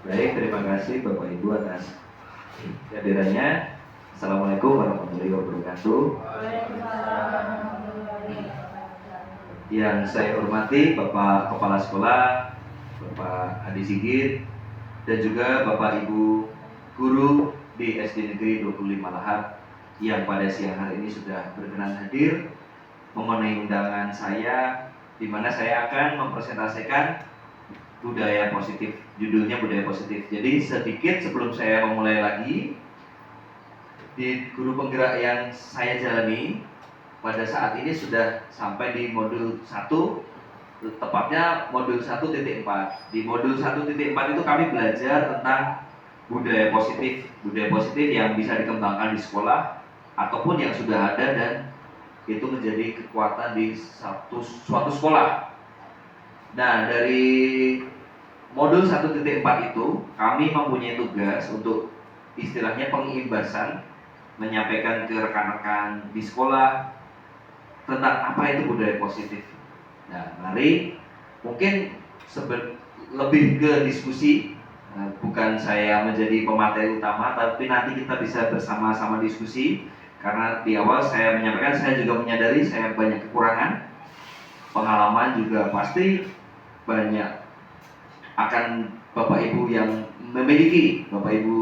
Baik, terima kasih Bapak Ibu atas kehadirannya. Assalamualaikum warahmatullahi wabarakatuh. Yang saya hormati Bapak Kepala Sekolah, Bapak Adi Sigit, dan juga Bapak Ibu Guru di SD Negeri 25 Lahap yang pada siang hari ini sudah berkenan hadir memenuhi undangan saya, di mana saya akan mempresentasikan budaya positif. Judulnya budaya positif. Jadi sedikit sebelum saya memulai lagi, di guru penggerak yang saya jalani pada saat ini sudah sampai di modul 1, tepatnya modul 1.4. Di modul 1.4 itu kami belajar tentang budaya positif. Budaya positif yang bisa dikembangkan di sekolah ataupun yang sudah ada dan itu menjadi kekuatan di suatu sekolah. Nah, dari modul 1.4 itu kami mempunyai tugas untuk istilahnya pengimbasan, menyampaikan ke rekan-rekan di sekolah tentang apa itu budaya positif. Nah, mari mungkin lebih ke diskusi, bukan saya menjadi pemateri utama, tapi nanti kita bisa bersama-sama diskusi. Karena di awal saya menyampaikan, saya juga menyadari saya banyak kekurangan, pengalaman juga pasti banyak akan Bapak Ibu yang memiliki, Bapak Ibu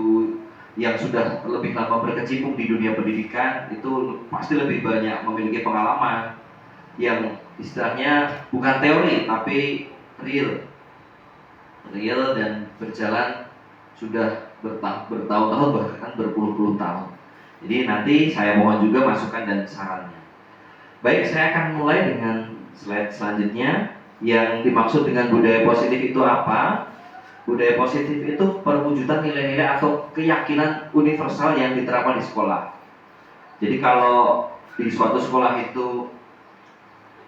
yang sudah lebih lama berkecimpung di dunia pendidikan itu pasti lebih banyak memiliki pengalaman yang istilahnya bukan teori tapi real dan berjalan sudah bertahun-tahun bahkan berpuluh-puluh tahun. Jadi nanti saya mohon juga masukan dan sarannya. Baik, saya akan mulai dengan slide selanjutnya. Yang dimaksud dengan budaya positif itu apa? Budaya positif itu perwujudan nilai-nilai atau keyakinan universal yang diterapkan di sekolah. Jadi kalau di suatu sekolah itu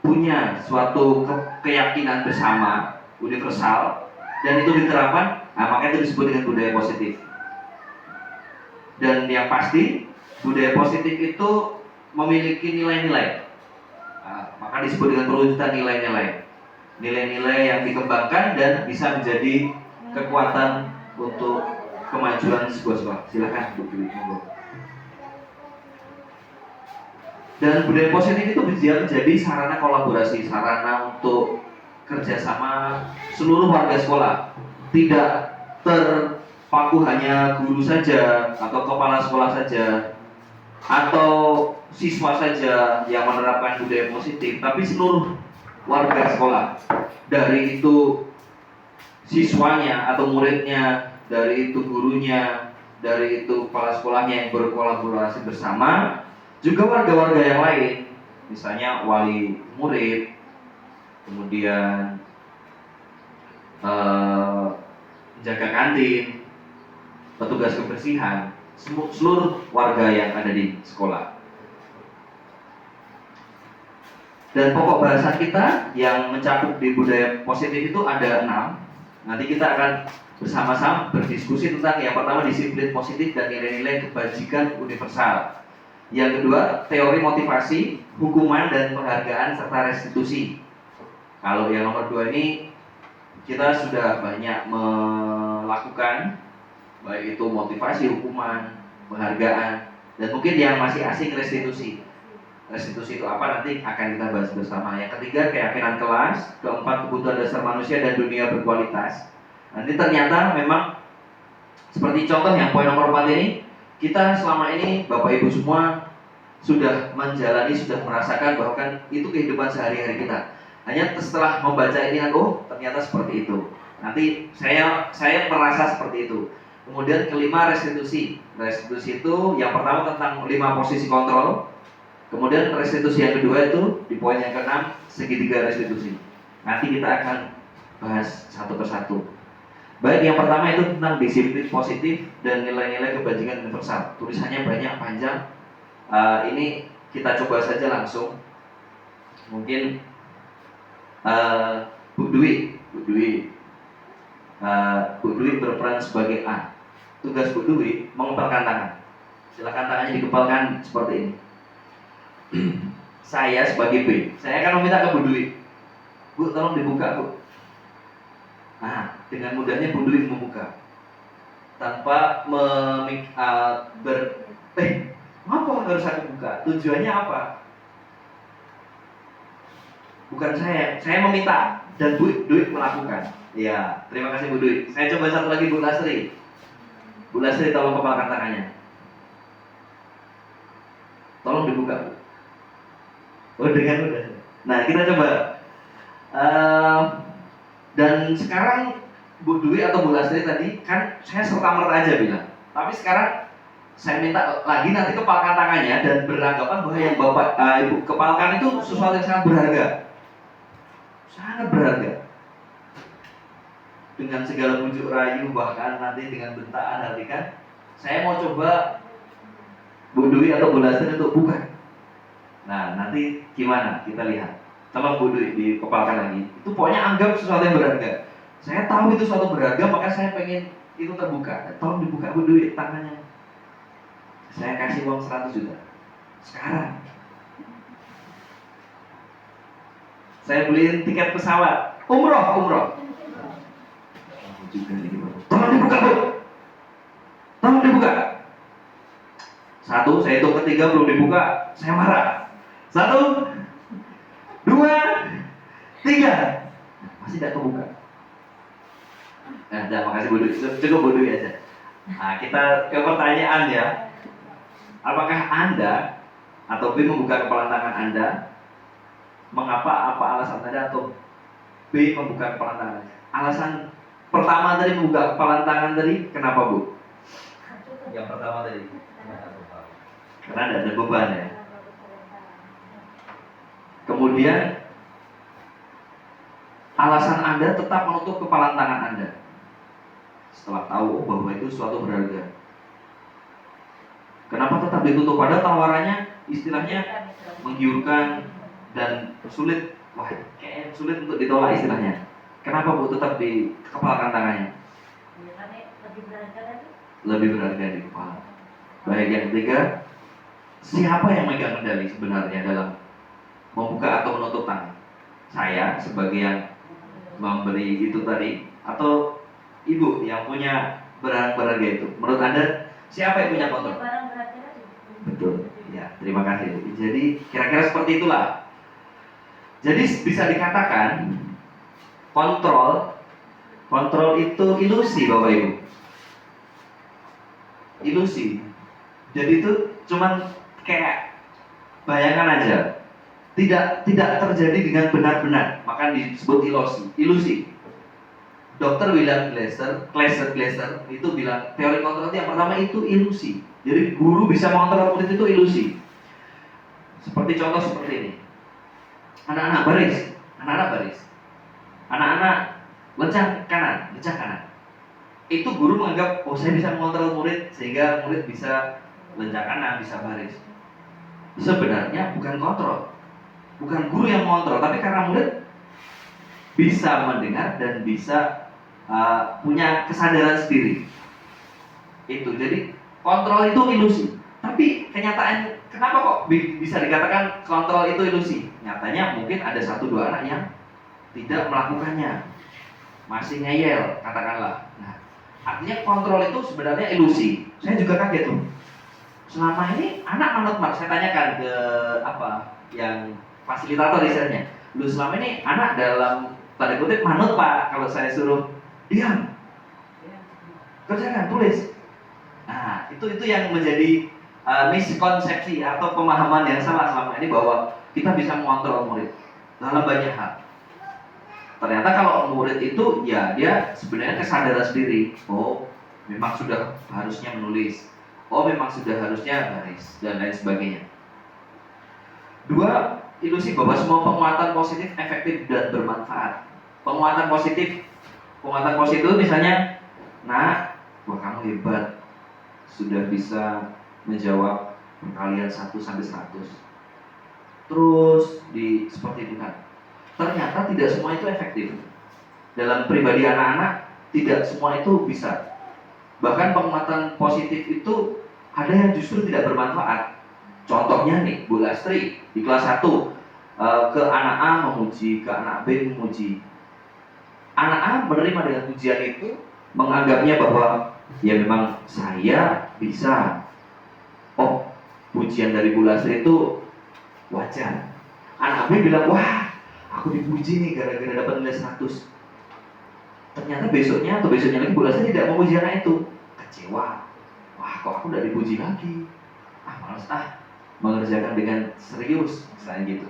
punya suatu keyakinan bersama universal dan itu diterapkan, nah maka itu disebut dengan budaya positif. Dan yang pasti budaya positif itu memiliki nilai-nilai, nah, maka disebut dengan perwujudan nilai-nilai. Nilai-nilai yang dikembangkan dan bisa menjadi kekuatan untuk kemajuan sebuah sekolah. Silakan Bu Dwi, monggo. Dan budaya positif itu bisa menjadi sarana kolaborasi, sarana untuk kerjasama seluruh warga sekolah. Tidak terpaku hanya guru saja atau kepala sekolah saja atau siswa saja yang menerapkan budaya positif, tapi seluruh warga sekolah, dari itu siswanya atau muridnya, dari itu gurunya, dari itu kepala sekolahnya yang berkolaborasi bersama, juga warga-warga yang lain, misalnya wali murid, kemudian jaga kantin, petugas kebersihan, seluruh warga yang ada di sekolah. Dan pokok bahasan kita yang mencakup di budaya positif itu ada 6. Nanti kita akan bersama-sama berdiskusi tentang yang pertama disiplin positif dan nilai-nilai kebajikan universal. Yang kedua teori motivasi, hukuman dan penghargaan serta restitusi. Kalau yang nomor 2 ini kita sudah banyak melakukan, baik itu motivasi, hukuman, penghargaan, dan mungkin yang masih asing restitusi. Restitusi itu apa nanti akan kita bahas bersama. Yang ketiga keyakinan kelas, keempat kebutuhan dasar manusia dan dunia berkualitas. Nanti ternyata memang seperti contoh yang poin nomor 4 ini, kita selama ini Bapak Ibu semua sudah menjalani, sudah merasakan bahwa kan itu kehidupan sehari-hari kita. Hanya setelah membaca ini kan, oh ternyata seperti itu. Nanti saya merasa seperti itu. Kemudian kelima restitusi. Restitusi itu yang pertama tentang 5 posisi kontrol. Kemudian restitusi yang kedua itu di poin yang ke-6 segitiga restitusi. Nanti kita akan bahas satu persatu. Baik, yang pertama itu tentang disiplin positif dan nilai-nilai kebajikan universal. Tulisannya banyak, panjang. Ini kita coba saja langsung. Mungkin Bu Dwi berperan sebagai A. Tugas Bu Dwi mengepalkan tangan. Silakan tangannya dikepalkan seperti ini. Saya sebagai B, saya akan meminta ke Bu Dwi, Bu tolong dibuka Bu. Nah, dengan mudahnya Bu Dwi membuka. tanpa apa harus aku buka? Tujuannya apa? Bukan saya meminta dan Bu Dwi melakukan. Ya, terima kasih Bu Dwi. Saya coba satu lagi Bu Lasri. Bu Lasri tolong kepalkan tangannya. Tolong dibuka Bu. Oh dengan udah. Nah kita coba. Dan sekarang Bu Dwi atau Bu Lasri tadi kan saya serta-merta aja bilang. Tapi sekarang saya minta lagi nanti kepalkan tangannya dan beranggapan bahwa yang Bapak Ibu kepalkan itu sesuatu yang sangat berharga. Sangat berharga. Dengan segala bujuk rayu, bahkan nanti dengan bentaan hati kan. Saya mau coba Bu Dwi atau Bu Lasri untuk buka. Nah nanti gimana kita lihat. Tolong Bu Dwi dikepalkan lagi. Itu pokoknya anggap sesuatu yang berharga. Saya tahu itu sesuatu berharga, maka saya pengen itu terbuka. Tolong dibuka Bu Dwi tangannya. Saya kasih uang 100 juta sekarang. Saya beliin tiket pesawat umroh. Tolong dibuka Bu. Tolong dibuka. 1, saya hitung ketiga belum dibuka, saya marah. 1, 2, 3, masih tidak kebuka. Nah, makasih Bu Dwi. Cukup Bu Dwi aja. Nah, kita ke pertanyaan ya. Apakah Anda atau B membuka kepala tangan Anda? Mengapa? Apa alasan Anda? Atau B membuka kepala tangan? Alasan pertama tadi membuka kepala tangan tadi, kenapa Bu? Yang pertama tadi karena tidak ada beban ya. Kemudian alasan Anda tetap menutup kepala tangan Anda setelah tahu bahwa itu suatu berharga. Kenapa tetap ditutup? Padahal tawarannya istilahnya menggiurkan dan sulit. Wah, kayak sulit untuk ditolak istilahnya. Kenapa Bu tetap dikepalkan tangannya? Lebih berharga di kepala. Baik, yang ketiga, siapa yang megang kendali sebenarnya dalam membuka atau menutup tangan? Saya sebagai yang memberi itu tadi, atau Ibu yang punya barang berharga itu? Menurut Anda siapa yang punya kontrol? Betul, ya, terima kasih. Jadi kira-kira seperti itulah. Jadi bisa dikatakan kontrol itu ilusi, Bapak Ibu. Ilusi. Jadi itu cuman kayak bayangan aja. Tidak terjadi dengan benar-benar, maka disebut ilusi. Dr. William Glasser itu bilang teori kontrol yang pertama itu ilusi. Jadi guru bisa mengontrol murid itu ilusi. Seperti contoh seperti ini. Anak-anak baris. Anak-anak lencang kanan. Itu guru menganggap, oh saya bisa mengontrol murid sehingga murid bisa lencang kanan, bisa baris. Sebenarnya bukan kontrol. Bukan guru yang mengontrol, tapi karena murid bisa mendengar dan bisa punya kesadaran sendiri. Itu jadi kontrol itu ilusi. Tapi kenyataan kenapa kok bisa dikatakan kontrol itu ilusi? Nyatanya mungkin ada 1-2 anak yang tidak melakukannya, masih ngeyel katakanlah. Nah, artinya kontrol itu sebenarnya ilusi. Saya juga kaget tuh. Selama ini anak manut saya tanyakan ke yang fasilitator istilahnya. Lu selama ini anak dalam tanda kutip manut Pak kalau saya suruh diam, kerjakan, tulis. Nah, itu yang menjadi miskonsepsi atau pemahaman yang salah selama ini bahwa kita bisa mengontrol murid dalam banyak hal. Ternyata kalau murid itu ya dia sebenarnya kesadaran sendiri. Oh, memang sudah harusnya menulis. Oh, memang sudah harusnya baris dan lain sebagainya. 2, ilusi bahwa semua penguatan positif efektif dan bermanfaat. Penguatan positif misalnya, nah, wah kamu hebat, sudah bisa menjawab perkalian 1-100. Terus seperti itu kan. Ternyata tidak semua itu efektif. Dalam pribadi anak-anak tidak semua itu bisa. Bahkan penguatan positif itu ada yang justru tidak bermanfaat. Contohnya nih, Bu Lastri di kelas 1 ke anak A memuji, ke anak B memuji. Anak A menerima dengan pujian itu, menganggapnya bahwa Ya memang saya bisa. Oh, pujian dari Bu Lasri itu wajar. Anak B bilang, wah aku dipuji nih gara-gara dapat nilai 100. Ternyata besoknya atau besoknya lagi Bu Lasri tidak memuji anak itu. Kecewa. Wah kok aku udah dipuji lagi. Malas mengerjakan dengan serius, misalnya gitu.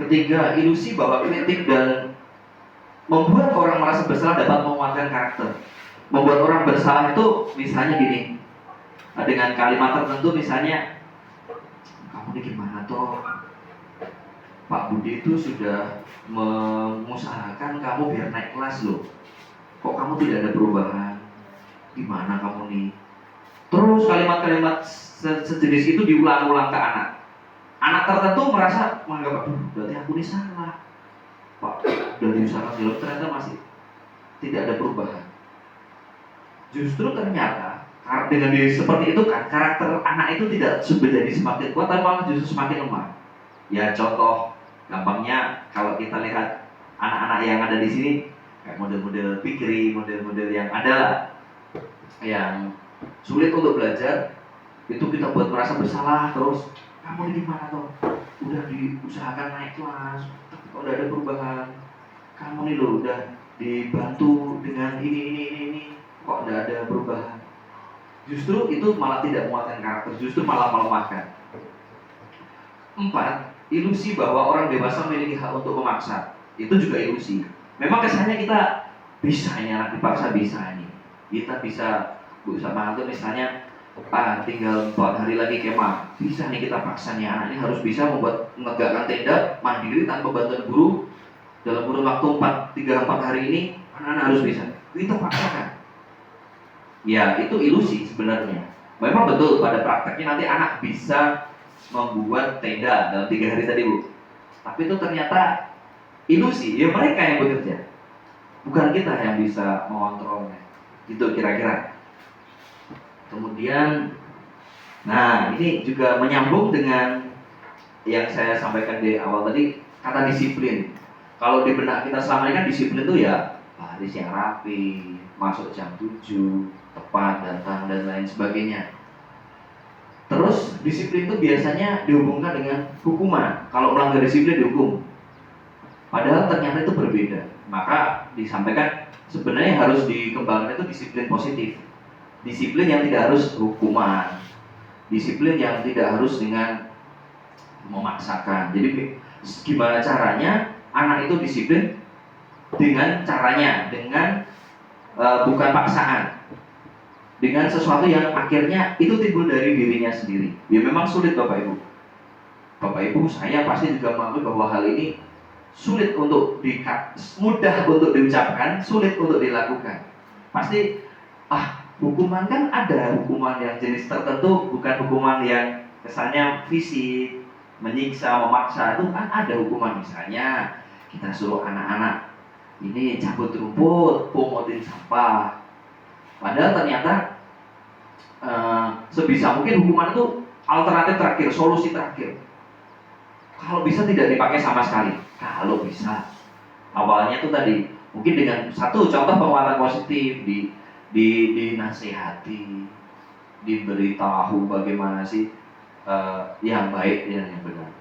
Ketiga, ilusi bahwa kritik dan membuat orang merasa bersalah dapat menguatkan karakter. Membuat orang bersalah itu misalnya gini, dengan kalimat tertentu misalnya, kamu ini gimana toh, Pak Budi itu sudah mengusahakan kamu biar naik kelas loh, kok kamu tidak ada perubahan, gimana kamu nih. Terus kalimat-kalimat sejenis itu diulang-ulang ke anak. Anak tertentu merasa menganggap, aduh berarti aku ini salah, Pak, dari usaha film ternyata masih tidak ada perubahan. Justru ternyata dengan diri seperti itu kan, karakter anak itu tidak menjadi semakin kuat, tapi malah justru semakin lemah. Ya contoh gampangnya kalau kita lihat anak-anak yang ada di sini, kayak model-model Fikri, model-model yang ada yang sulit untuk belajar, itu kita buat merasa bersalah terus. Kamu ini gimana toh? Udah diusahakan naik kelas, tapi kok udah ada perubahan. Kamu nih loh udah dibantu dengan ini, kok udah ada perubahan. Justru itu malah tidak menguatkan karakter, justru malah melemahkan. 4. Ilusi bahwa orang dewasa memiliki hak untuk memaksa. Itu juga ilusi. Memang kesannya kita bisa ini anak dipaksa, bisa ini. Kita bisa, Bu sama itu misalnya, tinggal 4 hari lagi kemah, bisa nih kita paksa nih anak ini harus bisa menegakkan tenda mandiri tanpa bantuan guru dalam kurun waktu 3-4 hari ini, anak-anak harus bisa. Kita paksakan. Ya itu ilusi sebenarnya. Memang betul pada prakteknya nanti anak bisa membuat tenda dalam 3 hari tadi Bu. Tapi itu ternyata ilusi. Ya mereka yang bekerja, bukan kita yang bisa mengontrolnya. Itu kira-kira. Kemudian, nah ini juga menyambung dengan yang saya sampaikan di awal tadi, kata disiplin. Kalau di benak kita selama ini kan disiplin itu ya baris yang rapi, masuk jam 7, tepat datang dan lain sebagainya. Terus disiplin itu biasanya dihubungkan dengan hukuman. Kalau melanggar disiplin dihukum. Padahal ternyata itu berbeda. Maka disampaikan sebenarnya harus dikembangkan itu disiplin positif. Disiplin yang tidak harus hukuman. Disiplin yang tidak harus dengan memaksakan. Jadi gimana caranya anak itu disiplin dengan caranya, dengan bukan paksaan, dengan sesuatu yang akhirnya itu timbul dari dirinya sendiri. Ya memang sulit Bapak Ibu. Bapak Ibu, saya pasti juga mengakui bahwa hal ini sulit untuk mudah untuk diucapkan, sulit untuk dilakukan. Pasti hukuman kan ada hukuman yang jenis tertentu, bukan hukuman yang kesannya fisik, menyiksa, memaksa. Itu kan ada hukuman, misalnya kita suruh anak-anak ini cabut rumput, pungutin sampah. Padahal ternyata sebisa mungkin hukuman itu alternatif terakhir, solusi terakhir. Kalau bisa tidak dipakai sama sekali. Kalau bisa, awalnya itu tadi mungkin dengan satu contoh penguatan positif, dinasihati, diberitahu bagaimana sih yang baik dan yang benar.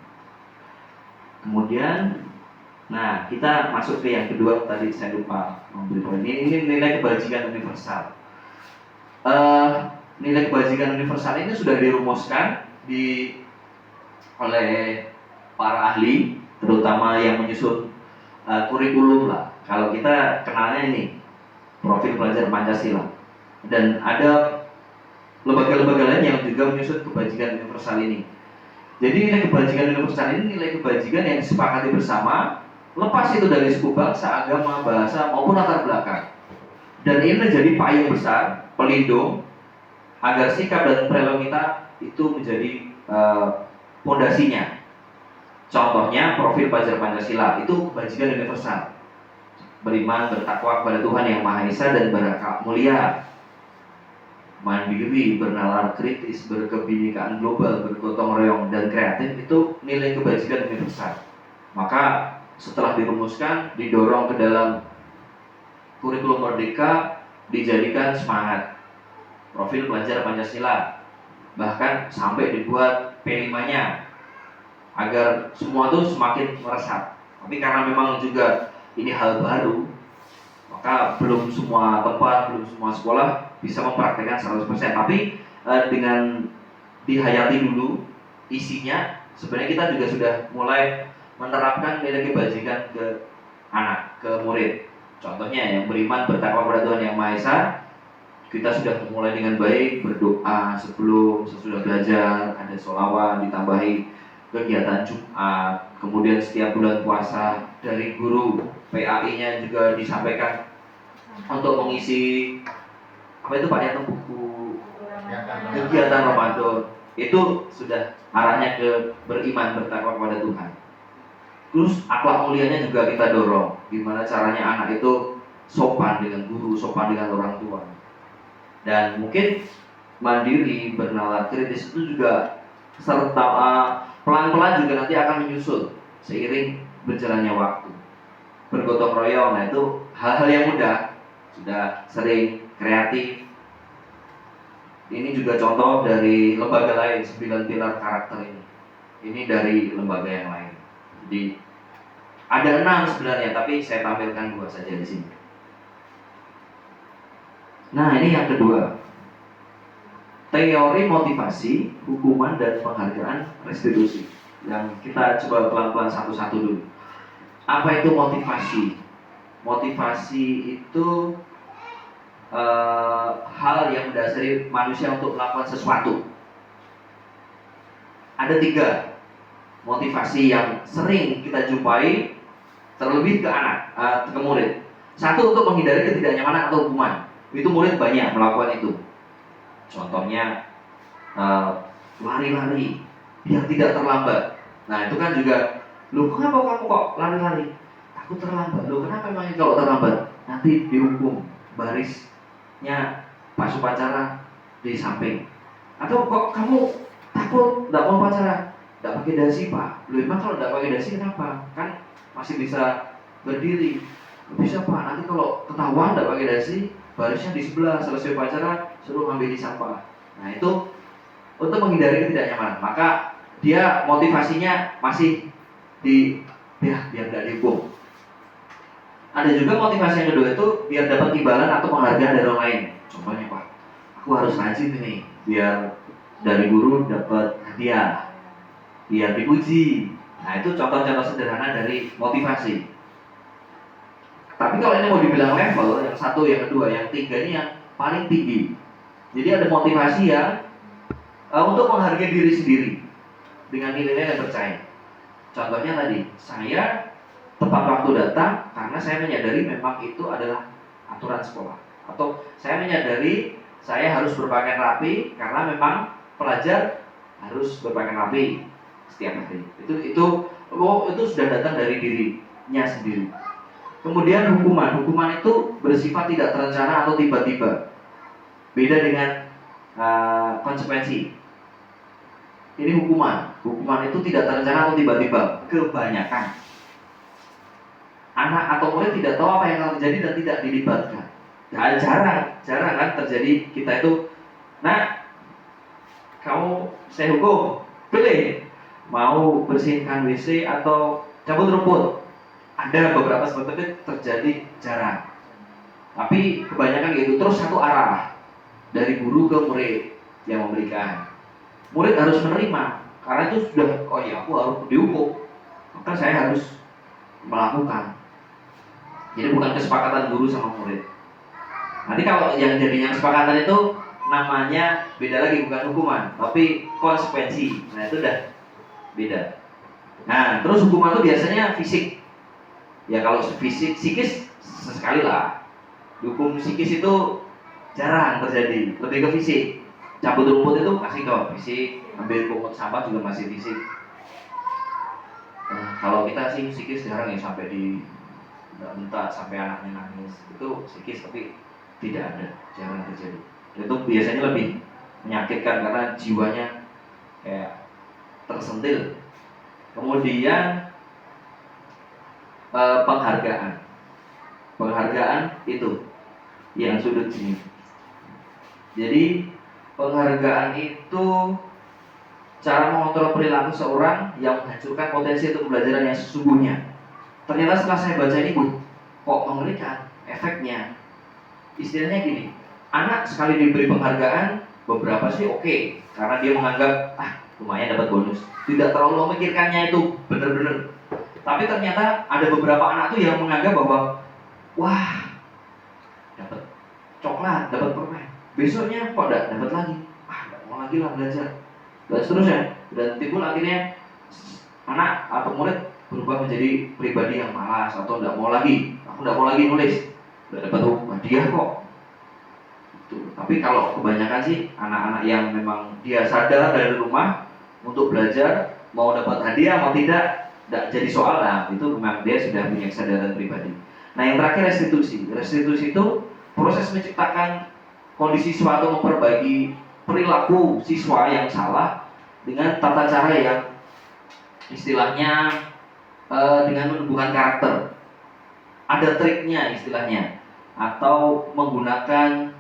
Kemudian, nah kita masuk ke yang kedua, tadi saya lupa memberi poin. Ini nilai kebajikan universal. Nilai kebajikan universal ini sudah dirumuskan oleh para ahli, terutama yang menyusun kurikulum lah. Kalau kita kenalnya ini profil pelajar Pancasila, dan ada lembaga-lembaga lain yang juga menyusun kebajikan universal ini. Jadi nilai kebajikan universal ini nilai kebajikan yang disepakati bersama, lepas itu dari suku, bangsa, agama, bahasa maupun latar belakang. Dan ini menjadi payung besar, pelindung agar sikap dan perilaku kita itu menjadi pondasinya. Contohnya profil pelajar Pancasila itu kebajikan universal, beriman, bertakwa kepada Tuhan Yang Maha Esa dan berakhlak mulia, mandiri, bernalar kritis, berkebinekaan global, bergotong royong dan kreatif. Itu nilai kebajikan universal. Maka setelah dirumuskan, didorong ke dalam kurikulum Merdeka, dijadikan semangat, profil pelajar Pancasila, bahkan sampai dibuat P5-nya agar semua tuh semakin meresap. Tapi karena memang juga ini hal baru, maka belum semua tempat, belum semua sekolah bisa mempraktekkan 100%. Tapi dengan dihayati dulu isinya, sebenarnya kita juga sudah mulai menerapkan nilai kebajikan ke anak, ke murid. Contohnya yang beriman bertakwa kepada Tuhan Yang Maha Esa, kita sudah mulai dengan baik berdoa sebelum sesudah belajar, ada sholawat, ditambahi kegiatan Jumat, kemudian setiap bulan puasa dari guru PAI-nya juga disampaikan untuk mengisi apa itu Pak ya, buku kegiatan Ramadan. Itu sudah arahnya ke beriman bertakwa kepada Tuhan. Terus akhlak mulianya juga kita dorong, gimana caranya anak itu sopan dengan guru, sopan dengan orang tua. Dan mungkin mandiri, bernalar kritis itu juga serta pelan-pelan juga nanti akan menyusul seiring berjalannya waktu. Bergotong royong, nah itu hal-hal yang mudah, sudah sering kreatif. Ini juga contoh dari lembaga lain, 9 pilar karakter ini. Ini dari lembaga yang lain. Jadi ada 6 sebenarnya, tapi saya tampilkan 2 saja di sini. Nah, ini yang kedua. Teori motivasi, hukuman, dan penghargaan restitusi. Yang kita coba pelan-pelan satu-satu dulu. Apa itu motivasi? Motivasi itu hal yang mendasari manusia untuk melakukan sesuatu. Ada 3 motivasi yang sering kita jumpai, terlebih ke anak, ke murid. 1 untuk menghindari ketidaknyamanan atau hukuman. Itu murid banyak melakukan itu. Contohnya lari-lari biar tidak terlambat. Nah itu kan juga, loh kenapa kamu kok lari-lari? Takut terlambat. Loh kenapa memang kalau terlambat nanti dihukum, barisnya pas upacara di samping. Atau kok kamu takut tidak mau upacara, tidak pakai dasi Pak? Loh emang kalau tidak pakai dasi kenapa? Kan masih bisa berdiri. Bisa Pak, nanti kalau ketahuan tidak pakai dasi, barisnya di sebelah, selesai upacara suruh ambil di sampah. Nah itu untuk menghindari ketidaknyamanan. Maka dia motivasinya masih di biar tidak dihukum. Ada juga motivasi yang kedua itu biar dapat imbalan atau penghargaan dari orang lain. Contohnya Pak, aku harus rajin ini biar dari guru dapat hadiah, biar dipuji. Nah itu contoh-contoh sederhana dari motivasi. Tapi kalau ini mau dibilang level, yang 1, yang kedua, yang 3 ini yang paling tinggi. Jadi ada motivasi yang untuk menghargai diri sendiri dengan nilai-nilai yang percaya. Contohnya tadi, saya tepat waktu datang karena saya menyadari memang itu adalah aturan sekolah. Atau saya menyadari saya harus berpakaian rapi karena memang pelajar harus berpakaian rapi setiap hari. Itu sudah datang dari dirinya sendiri. Kemudian hukuman itu bersifat tidak terencana atau tiba-tiba. Beda dengan konsekuensi. Ini hukuman itu tidak terencana atau tiba-tiba. Kebanyakan anak atau murid tidak tahu apa yang akan terjadi dan tidak dilibatkan. Nah, jarang kan terjadi kita itu. Nah, kamu saya hukum, pilih mau bersihkan WC atau cabut rumput. Ada beberapa sebetulnya terjadi jarang, tapi kebanyakan gitu. Terus satu arah dari guru ke murid yang memberikan. Murid harus menerima karena itu sudah, oh ya aku harus dihukum, maka saya harus melakukan. Jadi bukan kesepakatan guru sama murid. Nanti kalau yang jadinya kesepakatan itu namanya beda lagi, bukan hukuman, tapi konsekuensi. Nah itu udah beda. Nah terus hukuman itu biasanya fisik. Ya kalau fisik, psikis sesekali lah. Hukum psikis itu jarang terjadi, lebih ke fisik. Cabut rumput itu masih ke fisik, ambil pungut sampah juga masih fisik. Kalau kita sih psikis jarang ya, sampai minta sampai anaknya nangis. Itu psikis tapi tidak ada, jarang terjadi. Itu biasanya lebih menyakitkan karena jiwanya kayak tersentil. Kemudian penghargaan itu yang sudut sini. Jadi penghargaan itu cara mengontrol perilaku seorang yang menghancurkan potensi untuk pembelajaran yang sesungguhnya. Ternyata setelah saya baca ini, kok mengerikan efeknya. Istilahnya gini, anak sekali diberi penghargaan, beberapa sih oke, karena dia menganggap, lumayan dapat bonus. Tidak terlalu memikirkannya itu benar-benar. Tapi ternyata ada beberapa anak tuh yang menganggap bahwa, wah, dapat coklat, dapat permen. Besoknya kok enggak dapat lagi? Enggak mau lagi lah belajar. Dan seterusnya. Dan timbul akhirnya anak atau murid berubah menjadi pribadi yang malas atau enggak mau lagi. Aku enggak mau lagi nulis. Enggak dapat hadiah kok. Tapi kalau kebanyakan sih anak-anak yang memang dia sadar dari rumah untuk belajar, mau dapat hadiah mau tidak jadi soal lah. Itu memang dia sudah punya kesadaran pribadi. Nah yang terakhir restitusi. Restitusi itu proses menciptakan kondisi siswa atau memperbaiki perilaku siswa yang salah dengan tata cara yang istilahnya dengan menumbuhkan karakter. Ada triknya istilahnya, atau menggunakan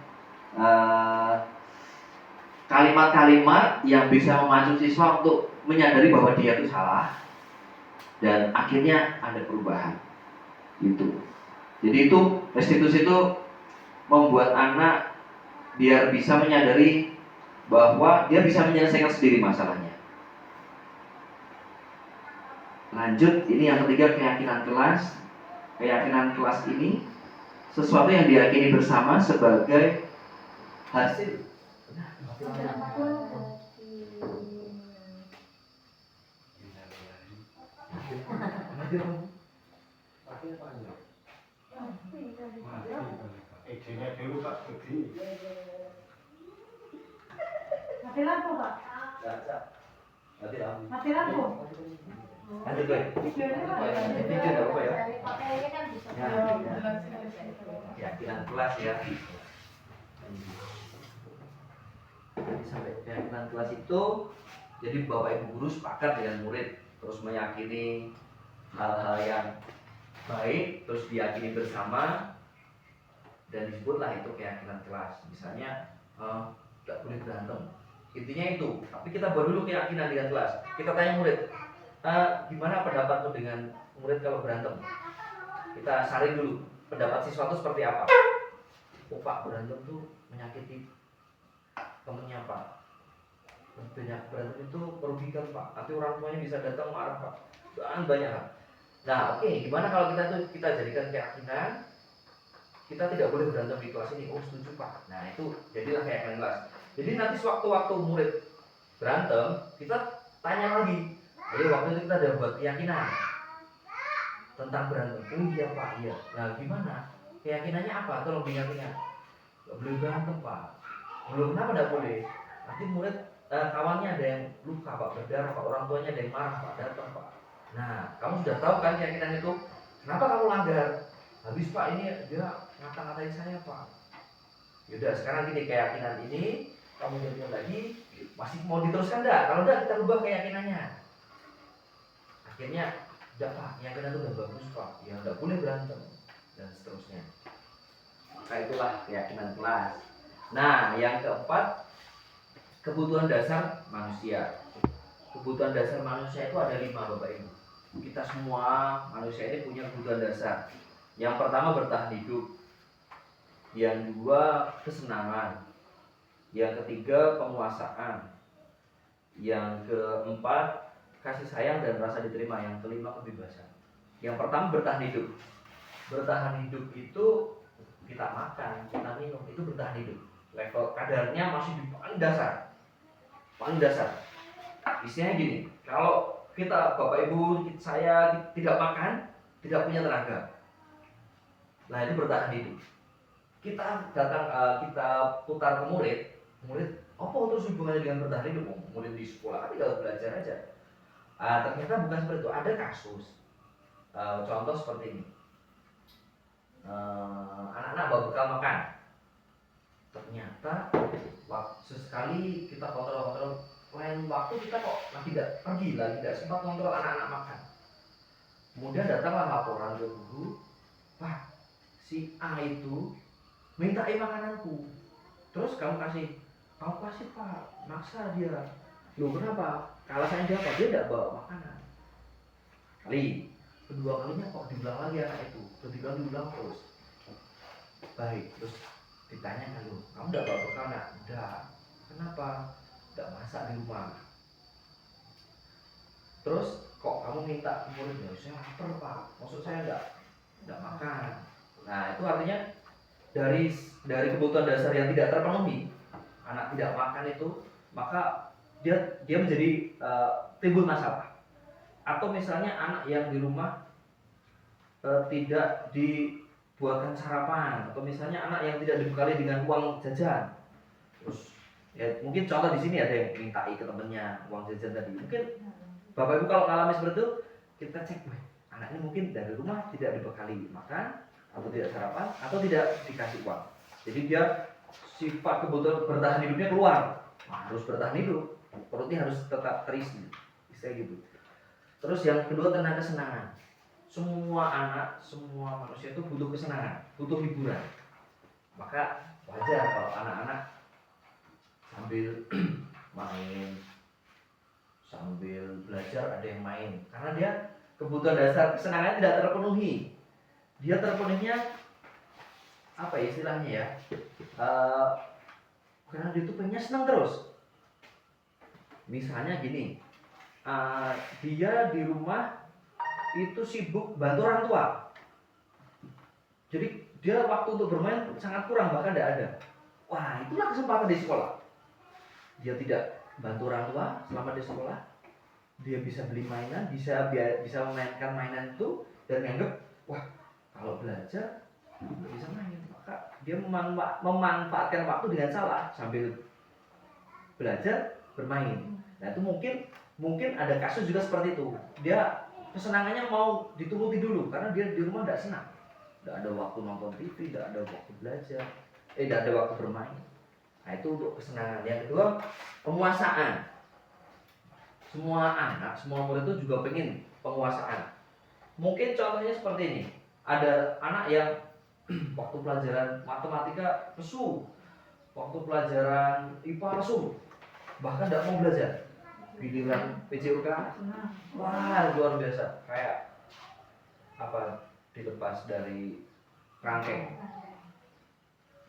kalimat-kalimat yang bisa memacu siswa untuk menyadari bahwa dia itu salah dan akhirnya ada perubahan. Gitu. Jadi itu restitusi itu membuat anak biar bisa menyadari bahwa dia bisa menyelesaikan sendiri masalahnya. Lanjut, ini yang ketiga, keyakinan kelas. Keyakinan kelas ini sesuatu yang diyakini bersama sebagai hasil. Mati lampu, Pak. Mati lampu. Lanjut, Boy. Video enggak apa ya? Keyakinan kelas ya. Sampai keyakinan kelas itu, jadi Bapak Ibu guru sepakat dengan murid, terus meyakini hal-hal yang baik, terus diyakini bersama, dan disebutlah itu keyakinan kelas. Misalnya nggak boleh berantem, intinya itu. Tapi kita buat dulu keyakinan dengan kelas. Kita tanya murid, gimana pendapatmu dengan murid kalau berantem? Kita saring dulu pendapat siswa itu seperti apa. Pak, berantem tuh menyakiti temennya, Pak. Banyak berantem itu merugikan, Pak. Nanti orang tuanya bisa datang marah, Pak. Dan banyak. Nah, oke, gimana kalau kita jadikan keyakinan kita tidak boleh berantem di kelas ini? Oh, setuju, Pak. Nah, itu jadilah keyakinan kelas. Jadi nanti sewaktu-waktu murid berantem, kita tanya lagi. Jadi waktu itu kita ada buat keyakinan tentang berantem. Oh iya, Pak, iya. Nah, gimana? Keyakinannya apa? Tolong keyakinannya. Gak boleh berantem, Pak. Belum, kenapa gak boleh? Nanti murid kawannya ada yang luka, Pak, berdarah, Pak, orang tuanya ada yang marah, Pak, datang, Pak. Nah, kamu sudah tahu kan keyakinan itu? Kenapa kamu langgar? Habis, Pak, ini dia ngata-ngatain saya, Pak. Yaudah, sekarang gini, keyakinan ini kamu jadikan lagi, masih mau diteruskan enggak? Kalau enggak, kita rubah keyakinannya. Akhirnya, udah, Pak, keyakinan itu udah bagus, Pak. Ya enggak boleh berantem dan seterusnya. Maka itulah keyakinan kelas. Nah, yang keempat, kebutuhan dasar manusia. Kebutuhan dasar manusia itu ada 5, Bapak Ibu. Kita semua manusia ini punya kebutuhan dasar. Yang pertama, bertahan hidup. Yang kedua, kesenangan. Yang ketiga, penguasaan. Yang keempat, kasih sayang dan rasa diterima. Yang kelima, kebebasan. Yang pertama, bertahan hidup. Bertahan hidup itu kita makan, kita minum, itu bertahan hidup. Level kadarnya masih di paling dasar. Paling dasar. Isinya gini, kalau kita, Bapak Ibu, saya tidak makan, tidak punya tenaga. Nah, itu bertahan hidup. Kita datang, kita putar ke murid, apa terus hubungannya dengan bertahan hidup? Murid di sekolah kan tinggal belajar aja. Ternyata bukan seperti itu. Ada kasus, contoh seperti ini. Anak-anak bawa bekal makan. Ternyata sesekali kita kontrol, lain waktu kita kok tidak sempat kontrol anak-anak makan. Kemudian datanglah laporan ke guru, Pak, si A itu mintain makananku, terus kamu kasih pak, maksa dia. Loh kenapa? Alasannya dia apa? Dia tidak bawa makanan. Kedua kalinya kok diulang lagi anak itu, ketiga diulang terus. Baik, terus ditanya kan, kamu tidak bawa bekal nak? Tidak. Kenapa? Tidak masak di rumah. Terus kok kamu minta muridnya? Saya lapar pak, maksud saya tidak makan. Nah itu artinya dari kebutuhan dasar yang tidak terpenuhi, anak tidak makan itu, maka dia menjadi timbul masalah. Atau misalnya anak yang di rumah tidak dibuatkan sarapan, atau misalnya anak yang tidak dibekali dengan uang jajan. Terus ya mungkin contoh di sini ada yang mintai ke temennya uang jajan tadi. Mungkin Bapak Ibu kalau mengalami seperti itu, kita cek, anak ini mungkin dari rumah tidak dibekali makan, atau tidak sarapan, atau tidak dikasih uang. Jadi dia sifat kebutuhan bertahan hidupnya keluar. Harus bertahan hidup, perutnya harus tetap terisi, istilah gitu. Terus yang kedua tentang kesenangan. Semua anak, semua manusia itu butuh kesenangan, butuh hiburan. Maka wajar kalau anak-anak sambil main, sambil belajar ada yang main, karena dia kebutuhan dasar kesenangannya tidak terpenuhi. Dia terpenuhinya apa ya istilahnya ya? Karena dia tuh pengennya senang terus. Misalnya gini, dia di rumah itu sibuk bantu orang tua, jadi dia waktu untuk bermain sangat kurang, bahkan tidak ada. Wah, itulah kesempatan di sekolah. Dia tidak bantu orang tua selama di sekolah, dia bisa beli mainan, bisa memainkan mainan itu, dan menganggap wah kalau belajar bisa main, maka dia memanfaatkan waktu dengan salah, sambil belajar bermain. Nah itu mungkin ada kasus juga seperti itu. Dia kesenangannya mau dituruti dulu karena dia di rumah tidak senang, tidak ada waktu nonton TV, tidak ada waktu belajar, tidak ada waktu bermain. Nah itu untuk kesenangan. Yang kedua, penguasaan. Semua anak, semua murid itu juga pengen penguasaan. Mungkin contohnya seperti ini, ada anak yang waktu pelajaran matematika lesu, waktu pelajaran IPA lesu, bahkan tidak mau belajar. Giliran PJUK, wah luar biasa, kayak apa, dilepas dari rangkeng.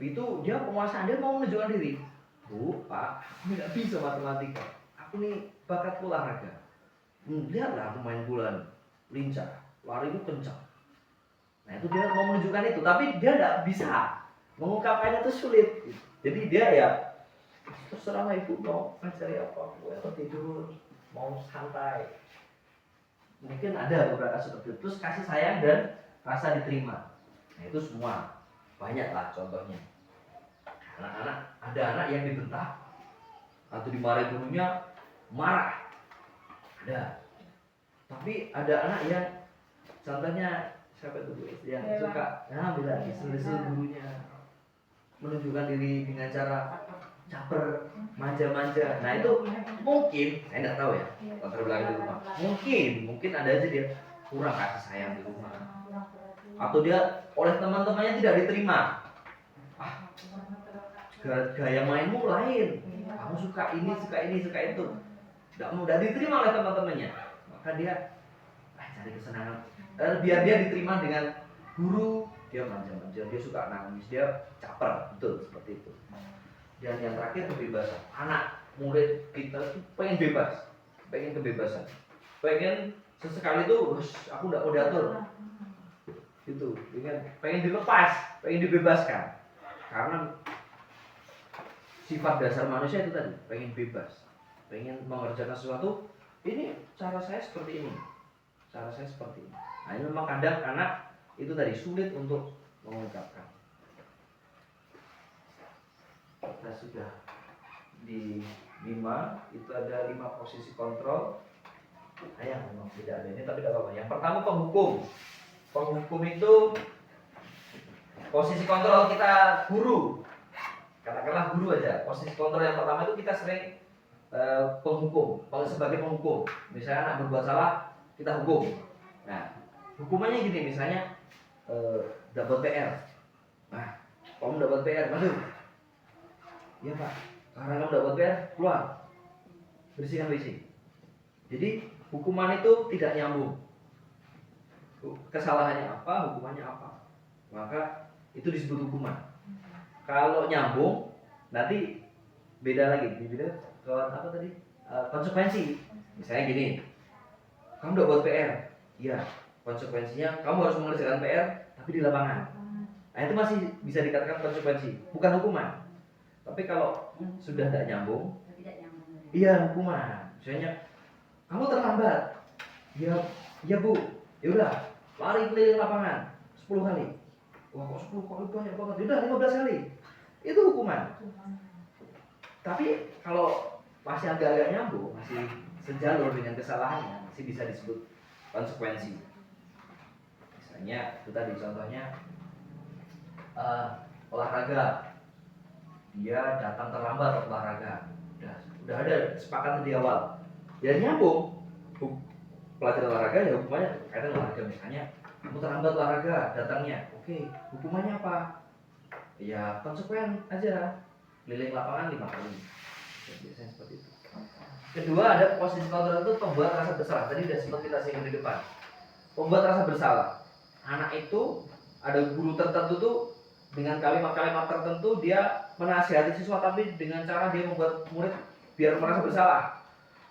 Itu dia penguasaan, dia mau menunjukkan diri. Bu, Pak, aku tidak bisa matematika, aku nih bakat olahraga. Lihatlah aku main bola, lincah, lari itu kencang. Nah itu dia mau menunjukkan itu, tapi dia tidak bisa mengungkapkannya, itu sulit. Jadi dia ya terserah ibu mau ngajari apa, aku atau tidur, mau santai. Mungkin ada beberapa seperti itu. Terus kasih sayang dan rasa diterima. Nah itu semua banyak lah contohnya. Anak-anak, ada anak yang dibentak atau dimarahi gurunya, marah, ada. Tapi ada anak yang contohnya siapa itu yang suka bilang disuruh gurunya, menunjukkan diri dengan cara caper, manja-manja. Nah itu mungkin, saya tidak tahu ya latar belakang di rumah. Mungkin ada aja dia kurang kasih sayang di rumah, atau dia oleh teman-temannya tidak diterima. Gaya mainmu lain, kamu suka ini, suka itu, tidak diterima oleh teman-temannya. Maka dia cari kesenangan, biar dia diterima dengan guru, dia manja-manja, dia suka nangis, dia caper, betul seperti itu. Dan yang terakhir kebebasan. Anak murid kita itu pengen bebas, pengen kebebasan, pengen sesekali itu aku tidak mau diatur, itu pengen dilepas, pengen dibebaskan. Karena sifat dasar manusia itu tadi, pengen bebas, pengen mengerjakan sesuatu. Ini cara saya seperti ini, cara saya seperti ini. Nah ini memang kadang anak itu tadi sulit untuk mengungkapkan. Kita sudah di 5, itu ada 5 posisi kontrol. Memang tidak ada ini, tapi tidak apa-apa. Yang pertama penghukum. Penghukum itu posisi kontrol kita guru. Katakanlah guru aja. Posisi kontrol yang pertama itu kita sering penghukum, sebagai penghukum. Misalnya anak berbuat salah, kita hukum. Nah, hukumannya gini, misalnya dapat PR. Nah, kamu dapat PR, masuk. Iya Pak, karena kamu dapat PR, keluar. Bersihkan WC. Jadi hukuman itu tidak nyambung. Kesalahannya apa, hukumannya apa. Maka itu disebut hukuman. Kalau nyambung, nanti beda lagi. Beda kalau apa tadi? Konsekuensi. Misalnya gini, kamu udah buat PR, iya. Konsekuensinya kamu harus mengerjakan PR, tapi di lapangan. Nah itu masih bisa dikatakan konsekuensi, bukan hukuman. Tapi kalau sudah tidak nyambung, iya hukuman. Misalnya kamu terlambat, ya bu, ya udah lari keliling lapangan 10 kali. Wah kok 10 kali banyak banget, ya udah 15 kali. Itu hukuman. Tapi kalau masih agak-agak nyambung, masih sejalur dengan kesalahannya, masih bisa disebut konsekuensi. Misalnya itu tadi contohnya olahraga, dia datang terlambat olahraga, udah ada sepakat di awal, ya nyambung. Pelajaran olahraga ya hukumannya kaitan olahraga. Misalnya kamu terlambat olahraga datangnya, oke, hukumannya apa? Ya konsekuen aja, keliling lapangan 5 kali. Ya, biasanya seperti itu. Kedua ada posisi kontrol itu pembuat rasa bersalah. Tadi sudah sempat kita singgung di depan. Pembuat rasa bersalah. Anak itu ada guru tertentu tuh dengan kalimat-kalimat tertentu dia menasihati siswa, tapi dengan cara dia membuat murid biar merasa bersalah.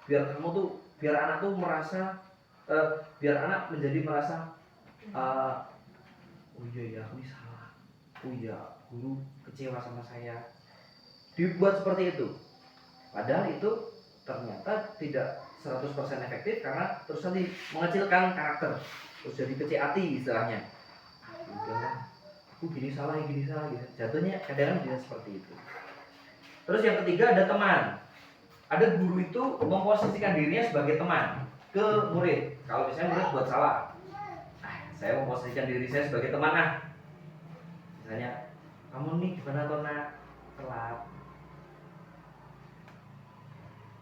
Biar kamu tuh, biar anak tuh merasa, biar anak menjadi merasa, oh iya ya aku ini salah. Oh iya guru kecewa sama saya. Dibuat seperti itu. Padahal itu ternyata tidak 100% efektif karena terus nanti mengecilkan karakter, terus jadi kecil hati istilahnya. Udahlah, aku gini salah gitu. Jatuhnya kadang-kadang bisa seperti itu. Terus yang ketiga ada teman. Ada guru itu memposisikan dirinya sebagai teman ke murid. Kalau misalnya murid buat salah, saya memposisikan diri saya sebagai teman. Misalnya, kamu nih gimana tuh nak, telat.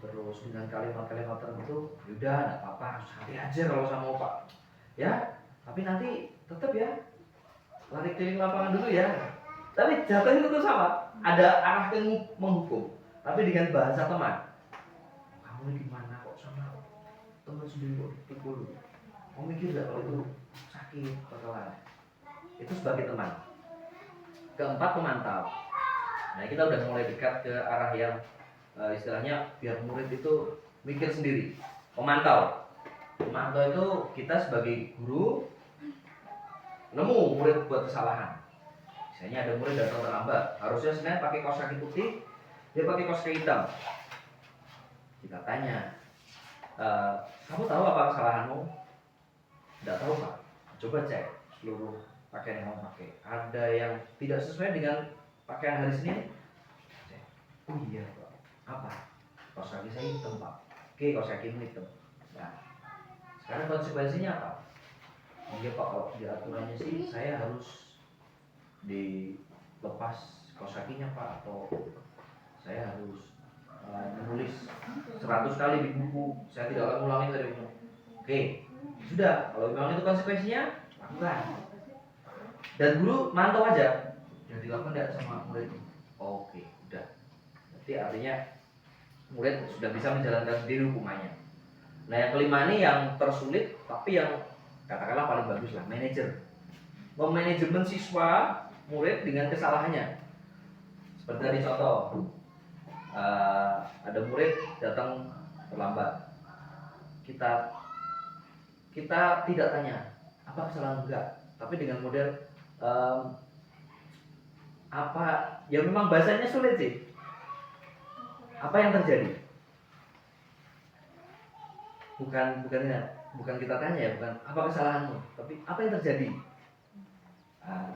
Terus dengan kalimat-kalimat tertentu, yaudah nggak apa-apa, santai aja kalau sama Pak. Ya, tapi nanti tetap ya lari keliling lapangan dulu ya. Tapi jatuhnya itu sama, ada arah yang menghukum, tapi dengan bahasa teman. Kamu ini gimana kok sama teman sendiri kok dipukul? Kamu mikir nggak kalau itu sakit bakalan? Itu sebagai teman. Keempat, pemantau. Nah kita udah mulai dekat ke arah yang istilahnya biar murid itu mikir sendiri. Pemantau itu kita sebagai guru nemu murid buat kesalahan. Misalnya ada murid datang terlambat, harusnya Senin pakai kaos kaki putih, dia pakai kaos kaki hitam. Kita tanya, kamu tahu apa kesalahanmu? Tidak tahu Pak. Coba cek seluruh pakaian yang kamu pakai. Ada yang tidak sesuai dengan pakaian hari Senin? Cek. Oh iya Pak. Apa? Kaos kaki saya hitam Pak. Oke, kaos kakimu hitam. Nah, sekarang konsekuensinya apa? Iya Pak, kalau di aturannya sih saya harus dilepas kaos kakinya Pak, atau saya harus menulis 100 kali di buku, saya tidak akan ulangi dari buku. Oke, sudah, kalau memang itu konsekuensinya, lakukan. Dan guru mantau aja, yang dilakukan tidak sama murid. Oke, udah. Berarti artinya murid sudah bisa menjalankan sendiri hukumannya. Nah yang kelima ini yang tersulit, tapi yang katakanlah paling bagus lah, manajer. Memanajemen siswa murid dengan kesalahannya. Seperti tadi contoh, ada murid datang terlambat. Kita tidak tanya apa kesalahan enggak, tapi dengan model apa, ya memang bahasanya sulit sih. Apa yang terjadi? Bukan kita tanya ya, bukan apa kesalahanmu, tapi apa yang terjadi.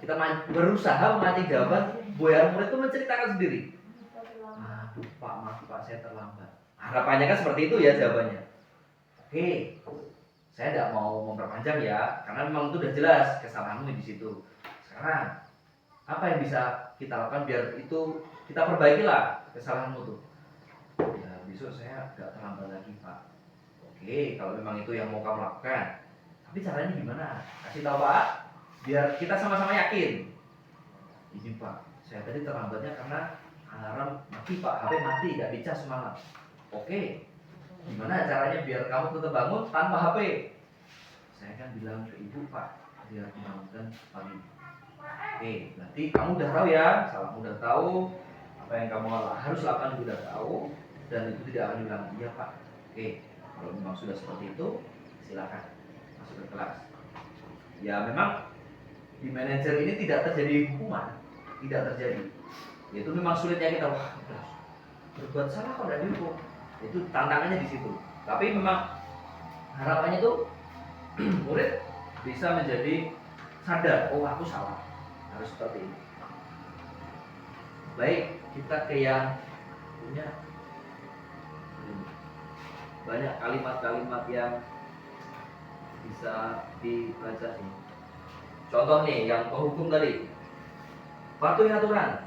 Kita berusaha memancing jawaban biar murid itu menceritakan sendiri. Aduh Pak, maaf Pak, saya terlambat. Harapannya kan seperti itu ya jawabannya. Oke, saya tidak mau memperpanjang ya, karena memang itu sudah jelas kesalahanmu di situ. Sekarang apa yang bisa kita lakukan biar itu kita perbaikilah kesalahanmu tuh. Ya besok saya nggak terlambat lagi Pak. Oke, kalau memang itu yang mau kamu lakukan. Tapi caranya gimana? Kasih tahu Pak, biar kita sama-sama yakin. Ini Pak, saya tadi terlambatnya karena alarm mati Pak, HP mati, nggak dicas semalam. Oke, gimana caranya biar kamu tetap bangun tanpa HP? Saya kan bilang ke ibu Pak, biar bangunkan pagi. Oke, berarti kamu udah tahu ya, salah udah tahu, apa yang kamu harus lakukan udah tahu, dan itu tidak akan diulang. Iya Pak. Oke, kalau memang sudah seperti itu, silakan masuk ke kelas. Ya memang di manajer ini tidak terjadi hukuman, tidak terjadi. Itu memang sulitnya kita, wah udah berbuat salah kok tidak dihukum. Itu tantangannya di situ. Tapi memang harapannya tuh murid bisa menjadi sadar, oh aku salah, harus seperti ini. Baik, kita ke yang punya banyak kalimat-kalimat yang bisa dibaca nih. Contoh nih, yang penghukum tadi, patuhi aturan.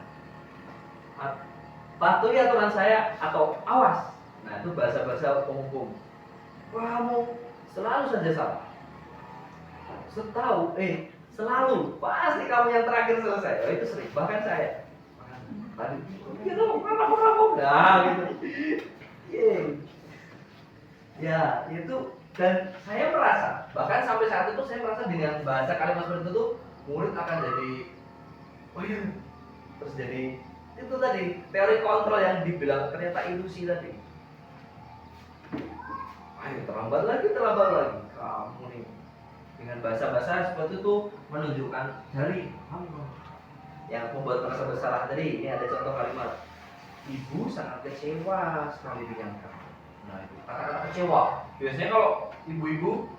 Patuhi aturan saya atau awas. Nah itu bahasa-bahasa penghukum. Kamu selalu saja salah. Selalu pasti kamu yang terakhir selesai. Oh, itu sering, bahkan saya. Tadi, gitu, kamu. Nah gitu. Ya itu, dan saya merasa bahkan sampai saat itu saya merasa dengan bahasa kalimat seperti itu murid akan jadi, oh iya, terus jadi itu tadi teori kontrol yang dibilang ternyata ilusi tadi. Ayo terlambat lagi kamu nih, dengan bahasa-bahasa seperti itu menunjukkan dari Allah yang membuat merasa bersalah tadi. Ini ada contoh kalimat, ibu sangat kecewa sekali dengan kamu. Nah itu kata-kata kecewa. Biasanya kalau ibu-ibu,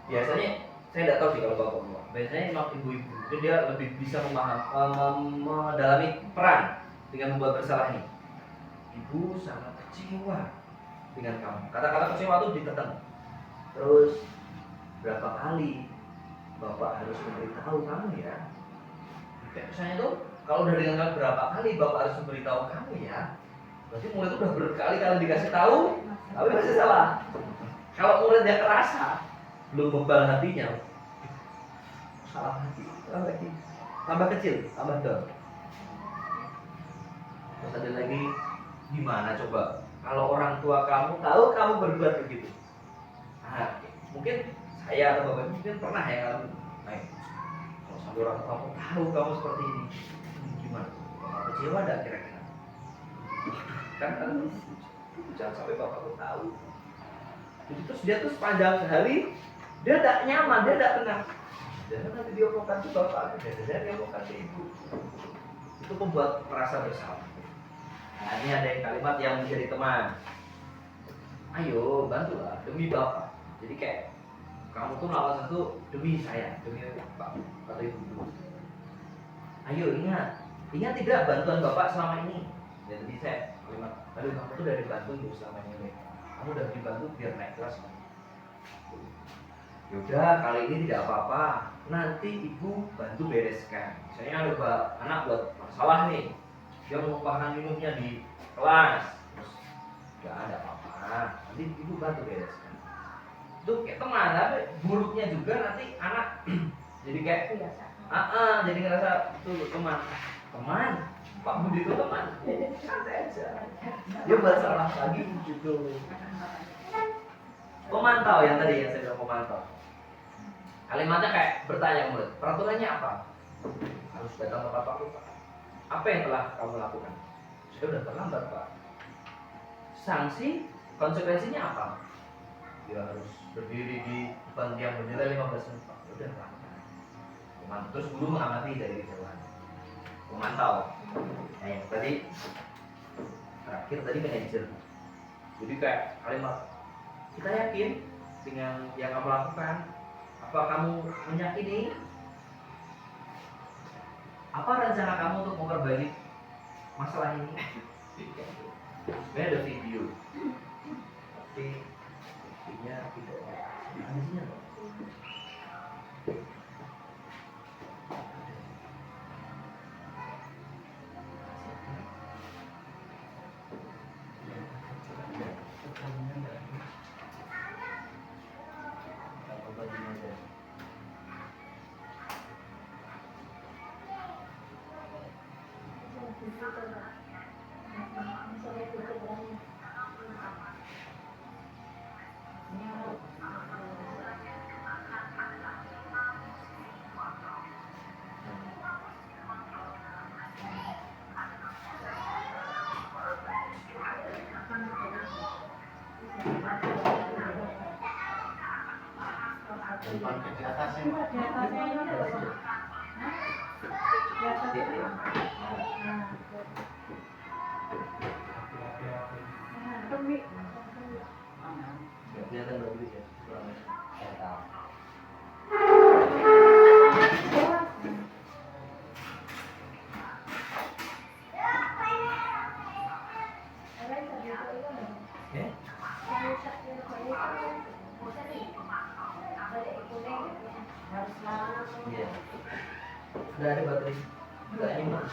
biasanya saya tidak tahu sih kalau bapak-bapak. Biasanya memang ibu-ibu mungkin dia lebih bisa mendalami peran dengan membuat bersalah ini. Ibu sangat kecewa dengan kamu. Kata-kata kecewa itu ditekan. Terus berapa kali bapak harus memberitahu kamu ya? Kayak misalnya tuh kalau udah dengan berapa kali bapak harus memberitahu kamu ya? Berarti murid itu udah berkali-kali dikasih tahu, tapi masih salah. Kalau muridnya kerasa, belum bebal hatinya, salah lagi, tambah kecil, tambah down. Terus ada lagi, gimana coba? Kalau orang tua kamu tahu kamu berbuat begitu, nah, mungkin saya atau bapak mungkin pernah ya kalau, kalau sampai orang tua kamu tahu kamu seperti ini, gimana? Kecewa enggak kira-kira? Kan jangan sampai bapakku tahu. Jadi terus dia tuh sepanjang hari dia tidak nyaman, dia tidak tenang. Dan nanti dia omongkan ke bapak, dan dia omongkan ke ibu. Itu membuat merasa bersalah. Nah ini ada yang kalimat yang menjadi teman. Ayo bantulah demi bapak. Jadi kayak kamu tuh melakukan sesuatu demi saya, demi bapak atau ibu. Ayo ingat tidak bantuan bapak selama ini. Jadi saya kalimat, aduh kamu tuh udah dibantu ya selama ini, kamu udah dibantu biar naik kelas. Yaudah kali ini tidak apa-apa, nanti ibu bantu bereskan. Misalnya ada anak buat masalah nih, dia menumpahkan minumnya di kelas, terus nggak ada apa-apa, nanti ibu bantu bereskan. Itu kayak teman, tapi buruknya juga nanti anak jadi kayak jadi ngerasa tuh teman Pak Budi itu teman, santai aja. Dia buat salah lagi gitu. Pemantau yang tadi yang saya bilang pemantau. Kalimatnya kayak bertanya murid, peraturannya apa? Harus datang tepat waktu Pak. Apa yang telah kamu lakukan? Saya udah terlambat Pak. Sanksi konsekuensinya apa? Dia harus berdiri di depan tiang bendera 15 menit Pak. Udah lakukan. Terus guru mengamati dari kejauhan. Pemantau. Nah yang tadi terakhir tadi manajer. Jadi kayak kalimat, kita yakin dengan yang kamu lakukan. Apa kamu meyakini? Apa rencana kamu untuk memperbaiki masalah ini? Sebenarnya ada video, tapi videonya tidak ada isinya. Di atasnya. Nggak kelihatan bagus ya. Saya tahu. Iya. Udah ada baterai. Udah ini mah.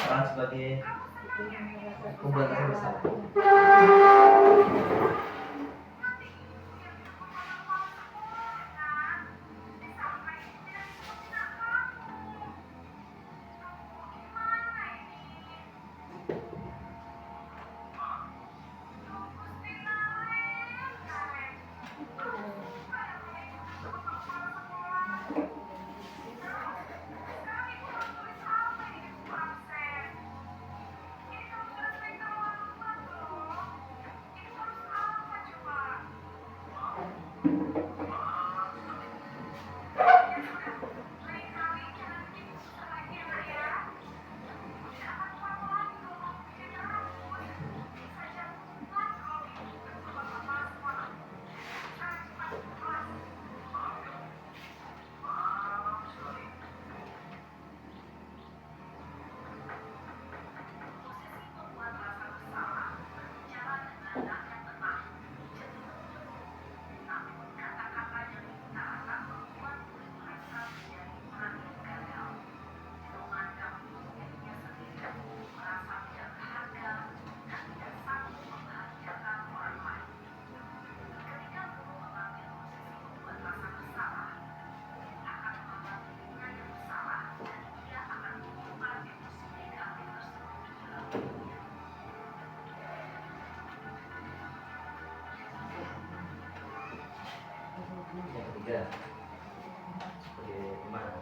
Peran sebagai pemberantasan bersama. Anda sebagai gimana?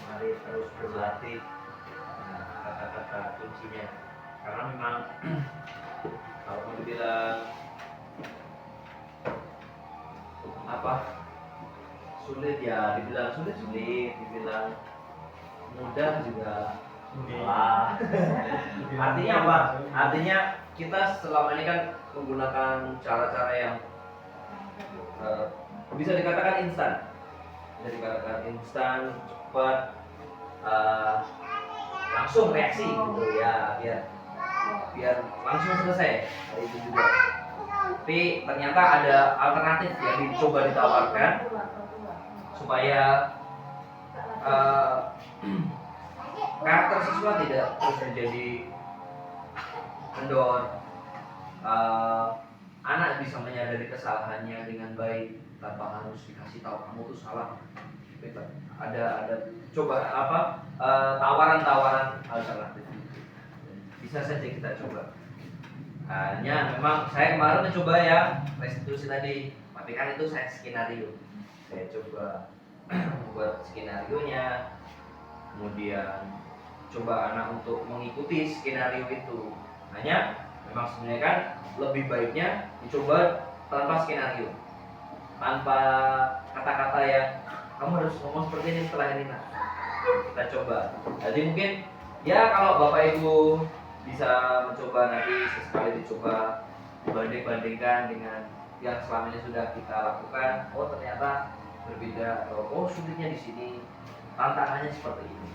Mari terus berlatih. Nah, kata-kata kuncinya. Karena memang kalau mau dibilang apa sulit ya, dibilang sulit, dibilang mudah juga salah. Artinya apa? Artinya kita selama ini kan menggunakan cara-cara yang bisa dikatakan instan, cepat, langsung reaksi gitu ya, biar langsung selesai. Itu juga. Tapi ternyata ada alternatif yang dicoba ditawarkan supaya karakter siswa tidak terus menjadi kendor. Anak bisa menyadari kesalahannya dengan baik tanpa harus dikasih tahu kamu tuh salah. Ada coba tawaran-tawaran alternatif. Bisa saja kita coba. Hanya memang saya kemarin mencoba ya restitusi tadi, tapi kan itu saya skenario. Saya coba membuat skenario-nya, kemudian coba anak untuk mengikuti skenario itu. Hanya memang sebenarnya kan lebih baiknya dicoba tanpa skenario, tanpa kata-kata yang kamu harus ngomong seperti ini setelah ini. Nah, kita coba. Jadi mungkin ya kalau Bapak Ibu bisa mencoba nanti sesekali dicoba dibanding-bandingkan dengan yang selama ini sudah kita lakukan. Oh ternyata berbeda. Oh sulitnya di sini, tantangannya seperti ini.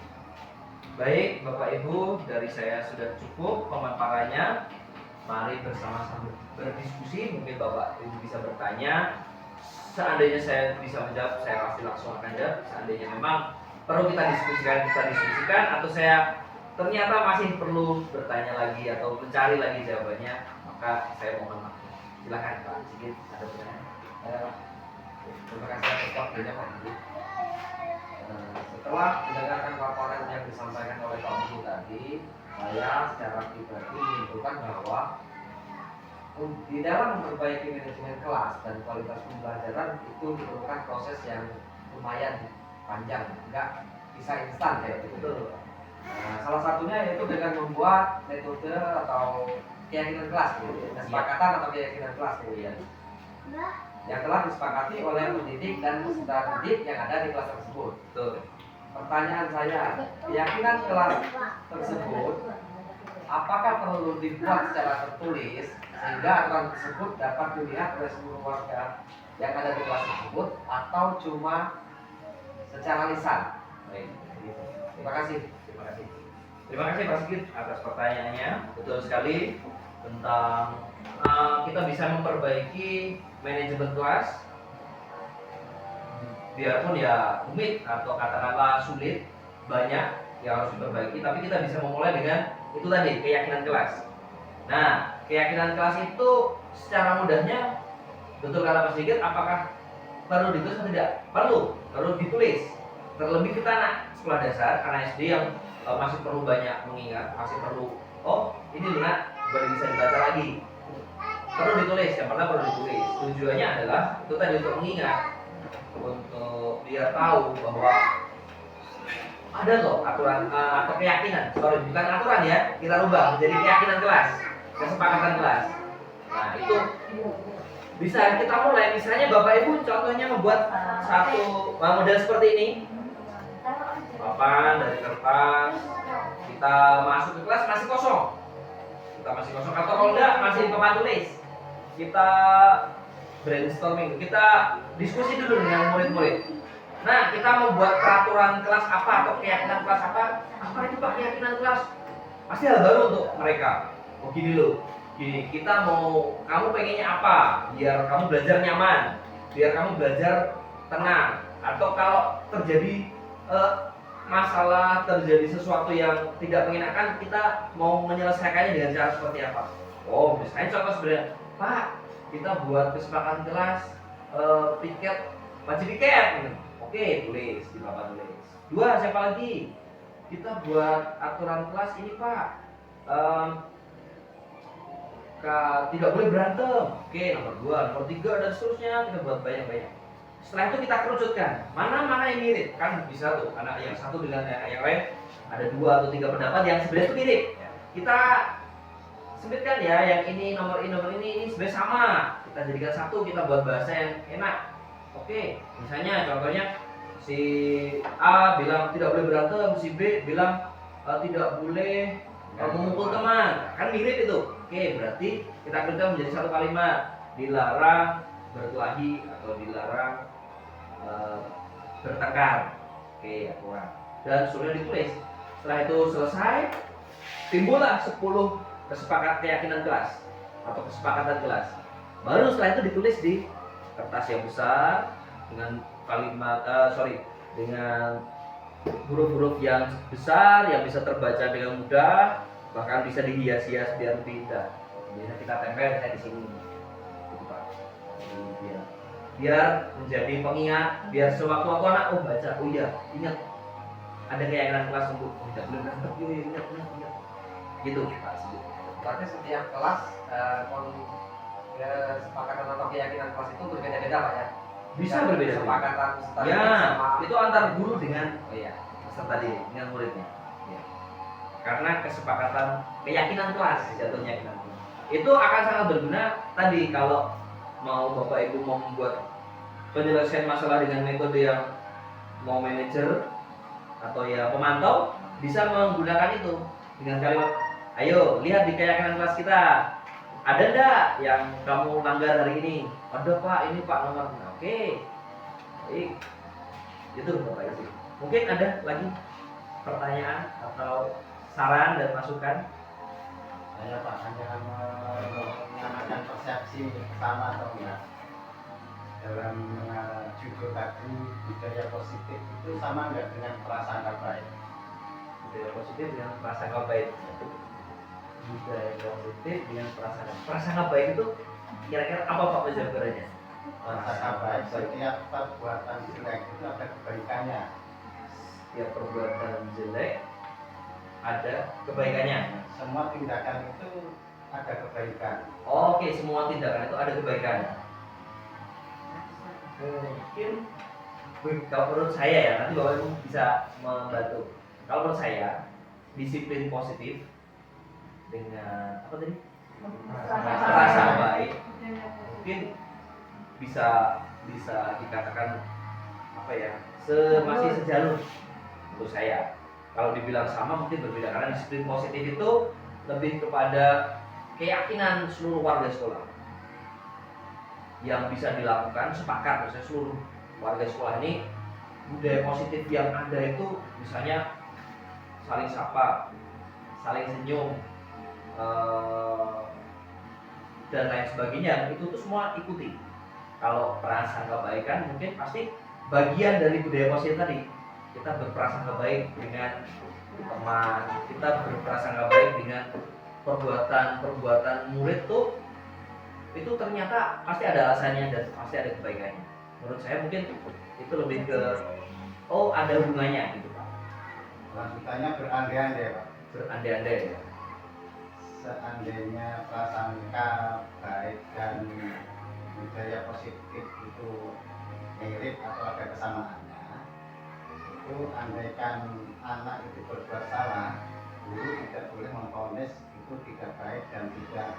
Baik Bapak Ibu, dari saya sudah cukup pemaparannya. Mari bersama-sama berdiskusi. Mungkin Bapak Ibu bisa bertanya. Seandainya saya bisa menjawab, saya pasti langsung akan jawab. Seandainya memang perlu kita diskusikan, atau saya ternyata masih perlu bertanya lagi atau mencari lagi jawabannya, maka saya mohon maaf. Silakan Pak Sigit, ada pertanyaan? Terima kasih atas waktunya Pak Budi. Setelah mendengarkan paparan yang disampaikan oleh Pak Budi tadi, saya secara pribadi menyimpulkan bahwa di dalam memperbaiki manajemen kelas dan kualitas pembelajaran itu diperlukan proses yang lumayan panjang, enggak bisa instan ya gitu. Nah, salah satunya yaitu dengan membuat metode atau keyakinan kelas, gitu. Kesepakatan atau keyakinan kelas, gitu ya. Yang telah disepakati oleh pendidik dan peserta didik yang ada di kelas tersebut. Betul. Pertanyaan saya, keyakinan kelas tersebut apakah perlu dibuat secara tertulis sehingga aturan tersebut dapat dilihat oleh seluruh warga yang ada di kelas tersebut, atau cuma secara lisan. Baik. Terima kasih. Terima kasih. Terima kasih Pak Sigit atas pertanyaannya. Betul sekali tentang kita bisa memperbaiki manajemen kelas. Biarpun ya rumit atau katakanlah sulit, banyak yang harus diperbaiki, tapi kita bisa memulai dengan itu tadi, keyakinan kelas. Nah, keyakinan kelas itu secara mudahnya, betul kata Pak Sigit, apakah perlu ditulis atau tidak? Perlu ditulis. Terlebih kita anak sekolah dasar, anak SD yang masih perlu banyak mengingat, masih perlu, oh ini lunak, baru bisa dibaca lagi. Perlu ditulis, yang pertama perlu ditulis. Tujuannya adalah itu tadi untuk mengingat, untuk dia tahu bahwa ada loh aturan atau keyakinan, bukan aturan ya, kita rubah menjadi keyakinan kelas, kesepakatan kelas. Nah itu bisa kita mulai, misalnya Bapak Ibu contohnya membuat satu model seperti ini, papan dari kertas, kita masuk ke kelas masih kosong, atau kalau enggak masih di papan tulis, kita brainstorming, kita diskusi dulu dengan murid-murid. Nah, kita membuat peraturan kelas apa atau keyakinan kelas apa itu Pak keyakinan kelas? Pasti hal baru untuk mereka. Oh gini loh, gini, kamu pengennya apa? Biar kamu belajar nyaman, biar kamu belajar tenang. Atau kalau terjadi masalah, terjadi sesuatu yang tidak mengenakan, kita mau menyelesaikannya dengan cara seperti apa? Oh, misalnya contoh sebenarnya, Pak, kita buat kesepakatan kelas, wajib piket. Oke, tulis di papan tulis. 2, siapa lagi? Kita buat aturan kelas ini Pak, tidak boleh berantem. Oke, nomor 2, nomor 3 dan seterusnya kita buat banyak-banyak. Setelah itu kita kerucutkan, mana yang mirip. Kan bisa tuh, anak yang satu dengan anak yang lain ada 2 atau 3 pendapat yang sebenarnya itu mirip. Kita sempitkan ya, yang ini nomor ini sebenarnya sama. Kita jadikan satu, kita buat bahasa yang enak. Oke, misalnya contohnya si A bilang tidak boleh berantem, si B bilang tidak boleh memukul teman. Kan mirip itu. Oke, berarti kita kerja menjadi satu kalimat, dilarang berkelahi atau dilarang bertengkar. Oke, aturan. Dan sudah ditulis. Setelah itu selesai, timbullah 10 keyakinan kelas atau kesepakatan kelas. Baru setelah itu ditulis di kertas yang besar dengan dengan huruf-huruf yang besar yang bisa terbaca dengan mudah, bahkan bisa dihias-hias biar lebih indah. Bisa kita tempel kayak di sini, gitu Pak. Biar menjadi pengingat, biar sewaktu-waktu anak baca, oh iya ingat ada keyakinan kelas untuk tidak boleh berantem, ingat. Gitu Pak. Berarti setiap kelas kesepakatan atau keyakinan kelas itu berbeda-beda Pak ya? Bisa berbeda. Kesepakatan Ya, sama itu antar guru dengan peserta tadi dengan muridnya. Ya. Karena kesepakatan keyakinan kelas jatuhnya itu akan sangat berguna tadi kalau mau Bapak Ibu mau membuat penyelesaian masalah dengan metode yang mau manajer atau ya pemantau, bisa menggunakan itu dengan kalimat, ayo lihat di keyakinan kelas kita, ada enggak yang kamu langgar hari ini? Ada Pak, ini Pak nomornya. Oke, baik, itu Bapak Ibu. Mungkin ada lagi pertanyaan atau saran dan masukan? Saya Pak hanya menyamakan persepsi sama atau enggak dalam judul tadi, budaya positif itu sama enggak dengan prasangka baik? Budaya positif dengan prasangka baik. Budaya positif dengan prasangka baik itu kira-kira apa Pak penjabarannya? Prasangka baik, setiap perbuatan jelek itu ada kebaikannya. Setiap perbuatan jelek ada kebaikannya. Semua tindakan itu ada kebaikan. Oke, semua tindakan itu ada kebaikan. Mungkin kalau menurut saya ya, nanti Bapak Ibu bisa membantu. Kalau menurut saya, disiplin positif dengan apa tadi? Rasa baik mungkin bisa dikatakan apa ya? Masih sejalur menurut saya. Kalau dibilang sama mungkin berbeda, karena disiplin positif itu lebih kepada keyakinan seluruh warga sekolah yang bisa dilakukan sepakat, misalnya seluruh warga sekolah ini budaya positif yang ada itu misalnya saling sapa, saling senyum, dan lain sebagainya, itu tuh semua ikuti. Kalau prasangka kebaikan mungkin pasti bagian dari budaya positif tadi. Kita berprasangka baik dengan teman, kita berprasangka baik dengan perbuatan murid tuh, itu ternyata pasti ada alasannya dan pasti ada kebaikannya. Menurut saya mungkin itu lebih ke ada hubungannya gitu Pak. Lanjutannya berandai-andai Pak. Berandai-andai ya. Seandainya prasangka baik dan budaya positif itu mirip atau ada kesamaannya, itu andaikan anak itu berbuat salah, guru tidak boleh memvonis itu tidak baik dan tidak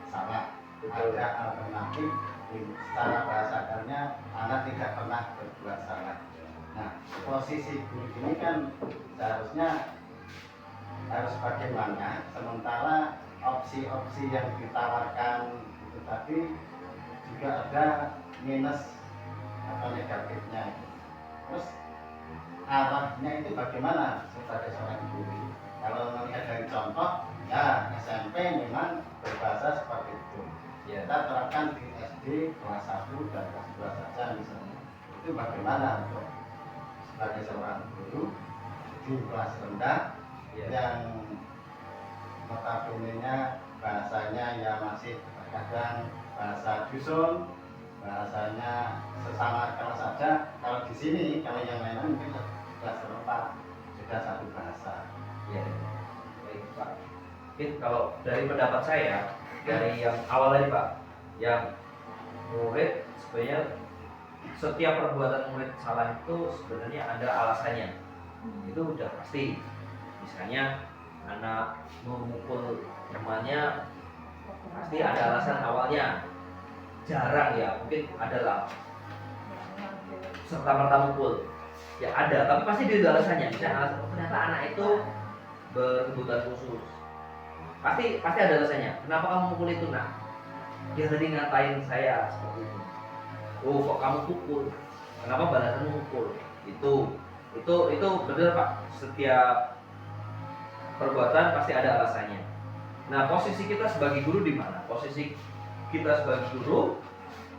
salah. Ada alternatif, secara bahasa akarnya anak tidak pernah berbuat salah. Nah, posisi guru ini kan seharusnya harus bagaimana, sementara opsi-opsi yang ditawarkan itu tadi juga ada minus atau negatifnya. Terus arahnya itu bagaimana sebagai seorang guru? Kalau melihat dari contoh, ya SMP memang berbahasa seperti itu. Ya. Kita terapkan di SD kelas 1 dan kelas 2 saja misalnya. Itu bagaimana untuk sebagai seorang guru di kelas rendah yang notabene-nya bahasanya ya masih kadang bahasa dusun, bahasanya sesama kelas saja. Kalau di sini, kalau yang lain mungkin kelas 4 sudah satu bahasa. Ya, baik Pak. Mungkin kalau dari pendapat saya, dari yang awal tadi Pak, yang murid sebenarnya setiap perbuatan murid salah itu sebenarnya ada alasannya. Itu udah pasti. Misalnya anak memukul temannya, pasti ada alasan awalnya. Jarang ya, mungkin adalah serta-merta mukul. Ya ada, tapi pasti dia ada alasannya. Misalnya alasan, ternyata anak itu berkebutuhan khusus. Pasti ada alasannya. Kenapa kamu mukul itu nak? Dia tadi ngatain saya seperti itu. Oh kok kamu pukul? Kenapa balasanmu mukul? Itu benar Pak. Setiap perbuatan pasti ada alasannya. Nah, posisi kita sebagai guru di mana? Posisi kita sebagai guru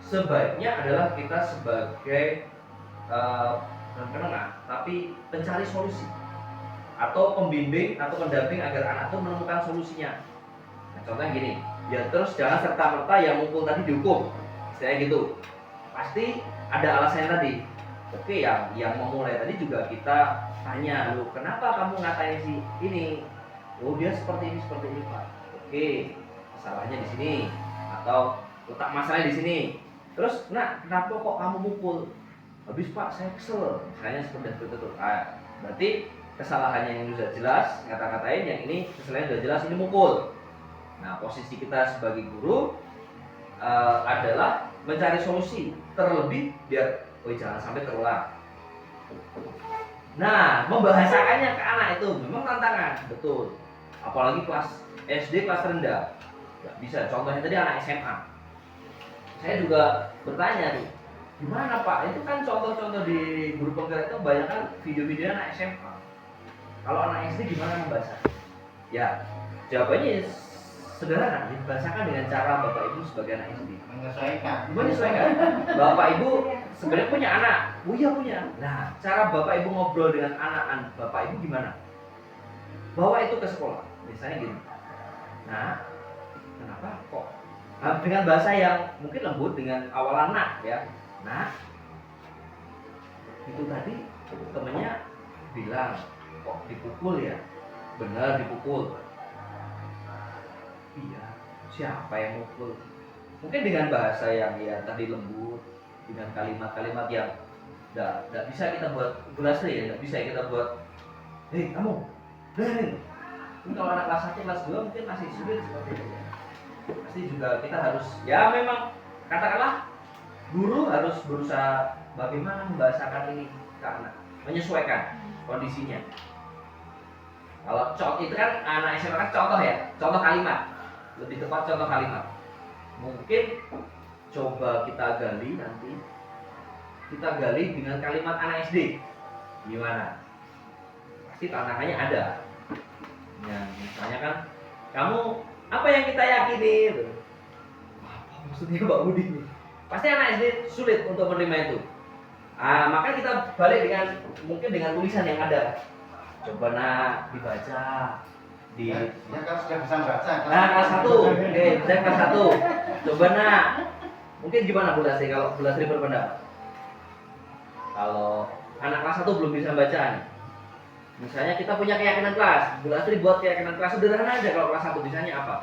sebaiknya adalah kita sebagai penengah, tapi pencari solusi atau pembimbing atau pendamping agar anak itu menemukan solusinya. Nah, contohnya gini, ya terus jangan serta-merta yang mukul tadi dihukum, saya gitu. Pasti ada alasannya tadi. Oke, yang memulai tadi juga kita tanya, lu kenapa kamu ngatain si ini? Oh dia seperti ini Pak. Oke, masalahnya di sini atau letak masalahnya di sini. Terus, nah kenapa kok kamu mukul? Habis Pak saya kesel. Misalnya seperti itu. Ah, berarti kesalahannya yang sudah jelas, kata-katain yang ini kesalahannya sudah jelas, ini mukul. Nah posisi kita sebagai guru adalah mencari solusi, terlebih biar jangan sampai terulang. Nah, membahasakannya ke anak itu memang tantangan, betul. Apalagi kelas SD, kelas rendah, nggak bisa. Contohnya tadi anak SMA. Saya juga bertanya nih, gimana Pak? Itu kan contoh-contoh di guru penggerak itu banyak kan video-video anak SMA. Kalau anak SD gimana membaca? Ya, jawabannya sederhana, dibahasakan dengan cara Bapak Ibu sebagai anak SD. Menyesuaikan. Bapak Ibu sebenarnya punya anak. Oh iya punya. Nah, cara Bapak Ibu ngobrol dengan anak Bapak Ibu gimana? Bawa itu ke sekolah. Misalnya gini. Nah, kenapa kok? Nah, dengan bahasa yang mungkin lembut dengan awal anak ya. Nah, itu tadi temennya bilang kok dipukul ya? Benar dipukul. Iya. Siapa yang mukul? Mungkin dengan bahasa yang ya tadi lembut, dengan kalimat-kalimat yang tidak bisa kita buat gelas ya, tidak bisa kita buat, hei kamu, dengerin. Kalau anak kelas 1, kelas 2 mungkin masih sulit seperti itu ya. Pasti juga kita harus, ya memang katakanlah guru harus berusaha bagaimana membahasakan ini karena menyesuaikan kondisinya. Kalau contoh itu kan anak SMA kan contoh ya, contoh kalimat, lebih tepat contoh kalimat. Mungkin coba kita gali nanti kita gali dengan kalimat anak SD. Gimana? Pasti tantangannya ada. Ya, misalnya kan, kamu apa yang kita yakini? Gitu. Apa maksudnya Mbak Budi? Pasti anak SD sulit untuk menerima itu. Maka kita balik mungkin dengan tulisan yang ada. Coba nak dibaca di Ya kalau sudah bisa baca. kelas 1. Oke, saya kelas 1. Coba nak. Mungkin gimana Bu Lasri kalau Bu Lasri berpendapat? Kalau anak kelas 1 belum bisa baca nih. Misalnya kita punya keyakinan kelas. Bu Lasri buat keyakinan kelas sederhana aja kalau kelas 1 misalnya apa?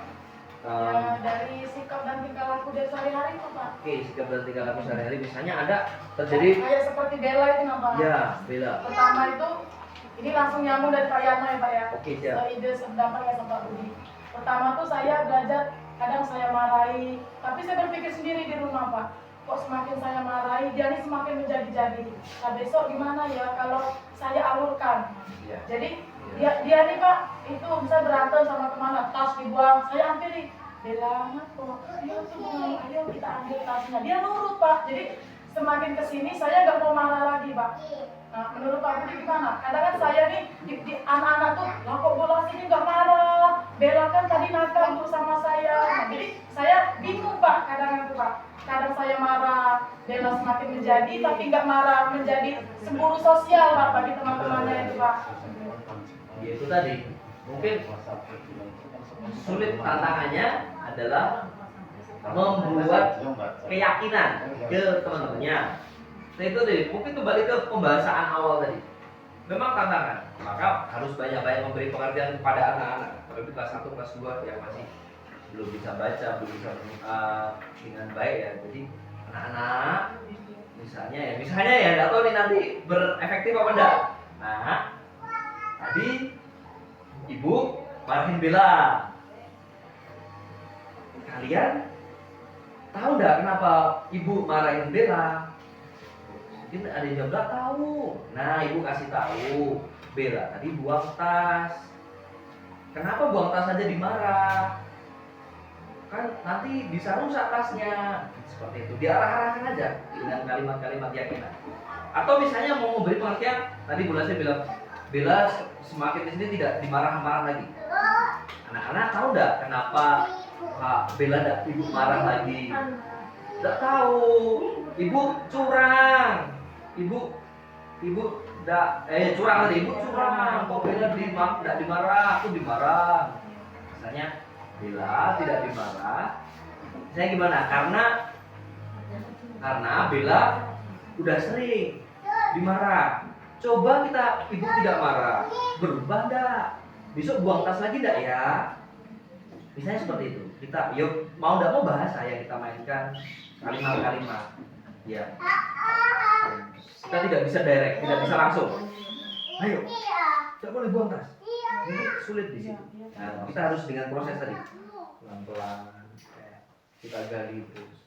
Ya, dari sikap dan tingkah laku dia sehari-hari tuh Pak. Oke, sikap dan tingkah laku sehari-hari misalnya ada terjadi Kayak seperti Bella itu Pak. ya, bela. Pertama itu, ini langsung nyambung dari Pak Yana ya Pak ya. Oke, siap. Ide sependapat ya sama Pak Budi. Pertama tuh saya belajar, kadang saya marahi, tapi saya berpikir sendiri di rumah Pak. Kok semakin saya marahi, dia ini semakin menjadi-jadi. Nah besok gimana ya kalau saya alurkan. Iya. Jadi dia nih Pak, itu bisa berantem sama kemana, tas dibuang, saya hampiri. Bella, kok ayo tuh, ayo kita ambil tasnya. Dia nurut Pak, jadi semakin kesini saya nggak mau marah lagi Pak. Nah, menurut Pak Budi gimana? Kadang kan saya nih di anak-anak tuh, lah kok bola sini nggak marah, Bella kan tadi nakal tuh sama saya. Nah, jadi saya bingung Pak, kadang itu Pak. Kadang saya marah, Bella semakin menjadi, tapi nggak marah, menjadi cemburu sosial Pak bagi teman-temannya itu Pak. Ya itu tadi. Mungkin sulit tantangannya adalah membuat keyakinan ke teman-temannya. Nah itu tadi, mungkin kembali ke pembahasan awal tadi. Memang tantangan, maka harus banyak-banyak memberi pengertian kepada anak-anak. Apalagi kelas 1, kelas 2 yang masih belum bisa baca, belum bisa dengan baik ya. Jadi anak-anak misalnya ya, nggak tahu nih nanti berefektif apa enggak. Nah, tadi ibu marahin Bella. Kalian tahu nggak kenapa ibu marahin Bella? Mungkin ada yang jawab nggak tahu. Nah, ibu kasih tahu, Bella tadi buang tas. Kenapa buang tas aja dimarah? Kan nanti bisa rusak tasnya. Seperti itu, diarah-arahkan aja dengan kalimat-kalimat yakinan. Atau misalnya mau memberi pengertian, tadi Bu Lasri bilang, Bella semakin di sini tidak dimarah-marah lagi. Anak-anak tahu nggak kenapa Bella ibu marah lagi? Nggak tahu. Ibu curang. Ibu curang tadi. Ibu curang. Kok Bella tidak dimarah? Aku dimarah. Misalnya Bella tidak dimarah. Saya gimana? Karena Bella udah sering dimarah. Coba ibu tidak marah, berubah enggak? Besok buang tas lagi enggak ya? Misalnya seperti itu. Kita mau enggak mau bahasa yang kita mainkan kalimat-kalimat. Ya. Kita tidak bisa direct, tidak bisa langsung. Ayo. Enggak boleh buang tas. Ini sulit di situ. Nah, kita harus dengan proses tadi. Pelan-pelan kita gali terus.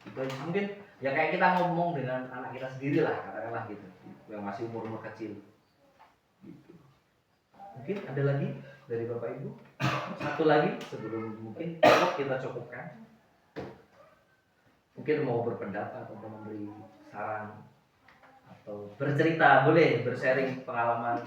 Itu mungkin ya kayak kita ngomong dengan anak kita sendiri lah, katakanlah gitu. Yang masih umur kecil gitu. Mungkin ada lagi dari Bapak Ibu? Satu lagi sebelum mungkin kita cukupkan. Mungkin mau berpendapat atau memberi saran atau bercerita, boleh bersharing pengalaman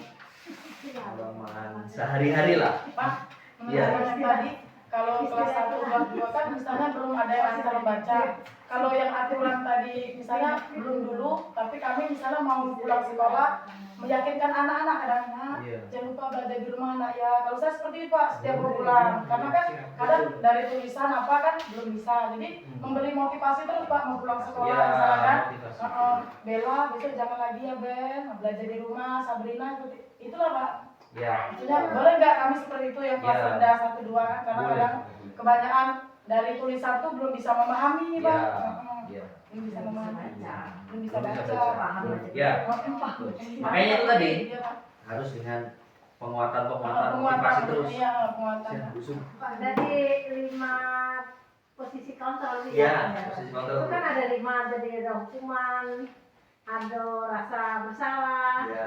sehari-hari lah. Pak, Iya. menurut tadi kalau kelas 1, kelas 2 kan misalnya belum ada yang bisa membaca. Kalau yang aturan tadi misalnya belum dulu, tapi kami misalnya mau pulang sekolah meyakinkan anak-anak kadang-kadang jangan lupa belajar di rumah nak ya. Kalau saya seperti itu Pak setiap mau pulang, karena kan kadang dari tulisan apa kan belum bisa. Jadi memberi motivasi terus Pak mau pulang sekolah misalnya kan. Bella besok jangan lagi ya Ben, belajar di rumah. Sabrina itulah Pak. Ya. Maksudnya boleh nggak kami seperti itu yang kelas rendah 1, 2 kan? Karena Boleh. kadang kebanyakan dari tulisan tuh belum bisa memahami Pak. Ya. Belum bisa memahami, belum bisa Belum bisa baca. baca. Ya. Makanya itu tadi harus dengan penguatan motivasi terus. Iya, penguatan. Dari 5 posisi kontrol Ya, ya. posisi Itu kontrol. kan ada 5, jadi ada hukuman, ada rasa bersalah, Ya.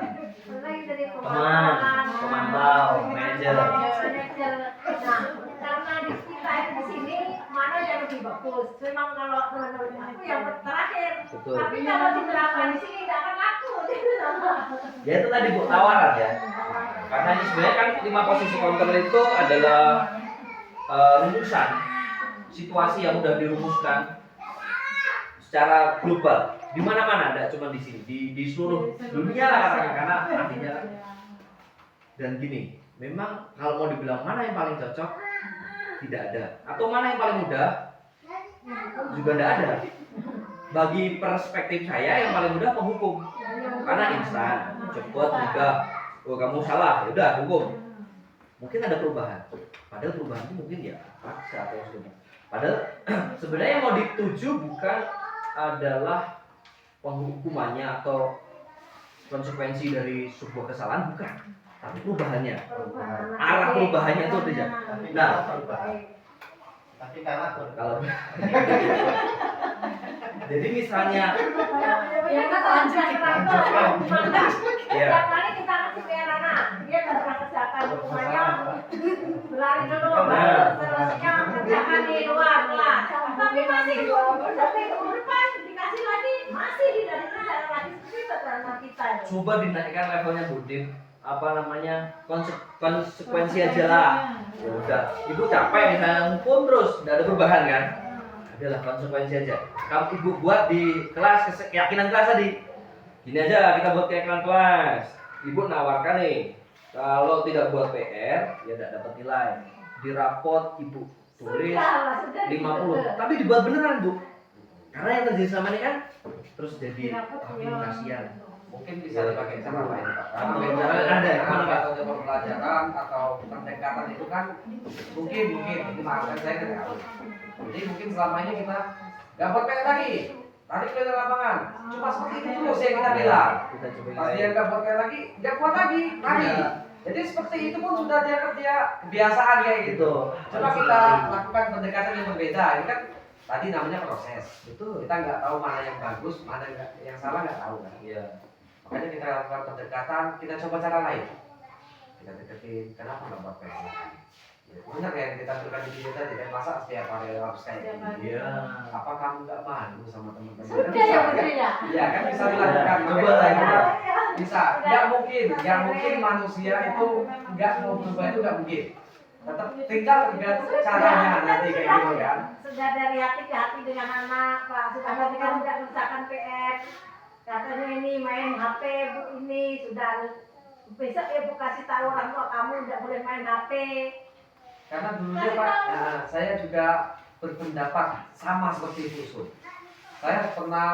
lagi dari Teman, pemantau, manajer. manajer. Nah, karena di kita di sini mana yang lebih bagus? Memang kalau teman-teman aku yang terakhir. Betul. Tapi kalau diterapkan di Ya itu tadi Bu, tawaran ya. Karena ini sebenarnya kan 5 posisi counter itu adalah rumusan situasi yang udah dirumuskan secara global di mana-mana, tidak cuma di sini, di seluruh dunia lah katakan, karena artinya kan. Dan gini, memang kalau mau dibilang mana yang paling cocok, tidak ada. Atau mana yang paling mudah, juga tidak ada. Bagi perspektif saya yang paling mudah penghukum, karena instan, cepat, mudah. Oh kamu salah, ya udah hukum. Mungkin ada perubahan, padahal perubahan itu mungkin ya paksa atau sebagainya. Padahal sebenarnya yang mau dituju bukan adalah penghukumannya atau konsekuensi dari sebuah kesalahan, bukan, tapi perubahannya. Arah perubahannya itu tidak. Nah, tapi kalah kalau jadi misalnya Ya kan lanjut ya Setiap kali kita kasih ke anak, dia nggak pernah kerjakan hukumannya berlari dulu, baru selesainya kerjakan di luar kelas. Tapi masih sampai ke depan dikasih lagi, masih tidak dikerjakan lagi seperti betul kita. coba dinaikkan levelnya Budin, apa namanya, konsekuensi aja lah. Ya udah, ibu capek misalnya ngumpul terus, nggak ada perubahan kan? Adalah konsekuensi aja. Kamu ibu buat di kelas keyakinan kelas tadi. Gini aja, kita buat keyakinan kelas. Ibu nawarkan nih, kalau tidak buat PR, ya tidak dapat nilai. Di rapot ibu tulis 50, tapi dibuat beneran Bu. Karena yang terjadi selama ini kan terus jadi kasihan. Mungkin bisa dipakai cara lain Pak. Karena Pakai memang cara ada, gimana, Pak? metode pembelajaran atau pendekatan itu kan mungkin ini maafkan saya nggak tahu. Jadi mungkin selama ini kita nggak buat PR lagi, tarik ke lapangan. Cuma seperti itu terus yang kita bilang. Kita coba Pas dia nggak buat PR lagi, dia buat lagi. Jadi seperti itu pun sudah dianggap dia kebiasaan kayak gitu. Coba kita lakukan pendekatan yang berbeda. Ini kan tadi namanya proses. Betul. Kita nggak tahu mana yang bagus, mana yang salah nggak tahu kan. Iya. Makanya kita lakukan pendekatan, kita coba cara lain. Kita deketin, kenapa nggak buat PR lagi? Ya, benar yang kita berikan di video tadi kan, masa setiap hari harus kayak gini? Iya. Apa kamu nggak malu sama teman-teman? Sudah ya Putri ya. Iya kan bisa dilakukan. Coba Makanya saya lah. bilang, bisa. Nggak mungkin, yang mungkin manusia itu nggak mau berubah itu nggak mungkin. Tetap tinggal tergantung caranya nanti kayak gitu kan. Sudah dari hati ke hati dengan anak, Pak. Sudah tadi kan tidak mengerjakan PR. Katanya ini main HP, Bu, ini sudah besok ibu kasih tahu orang tua kamu tidak boleh main HP. Karena dulunya Pak, saya juga berpendapat sama seperti Ibu Sun. Saya pernah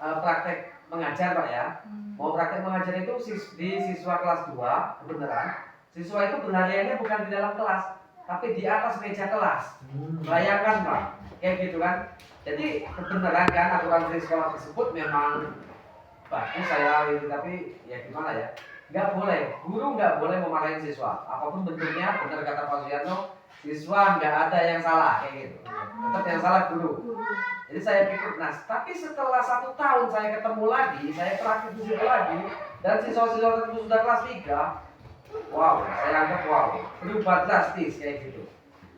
praktek mengajar Pak ya. Mau praktek mengajar itu di siswa kelas 2, beneran. Siswa itu berhariannya bukan di dalam kelas, tapi di atas meja kelas. Bayangkan Pak, kayak gitu kan. Jadi beneran kan aturan dari sekolah tersebut memang bagus saya ini, tapi ya gimana ya, nggak boleh, guru nggak boleh memarahin siswa apapun bentuknya. Benar kata Pak Suyatno, siswa nggak ada yang salah kayak gitu, tetap yang salah guru. Jadi saya pikir, nah tapi setelah 1 tahun saya ketemu lagi, saya praktik di situ lagi, dan siswa-siswa tersebut sudah kelas 3, wow, saya anggap wow, berubah drastis kayak gitu.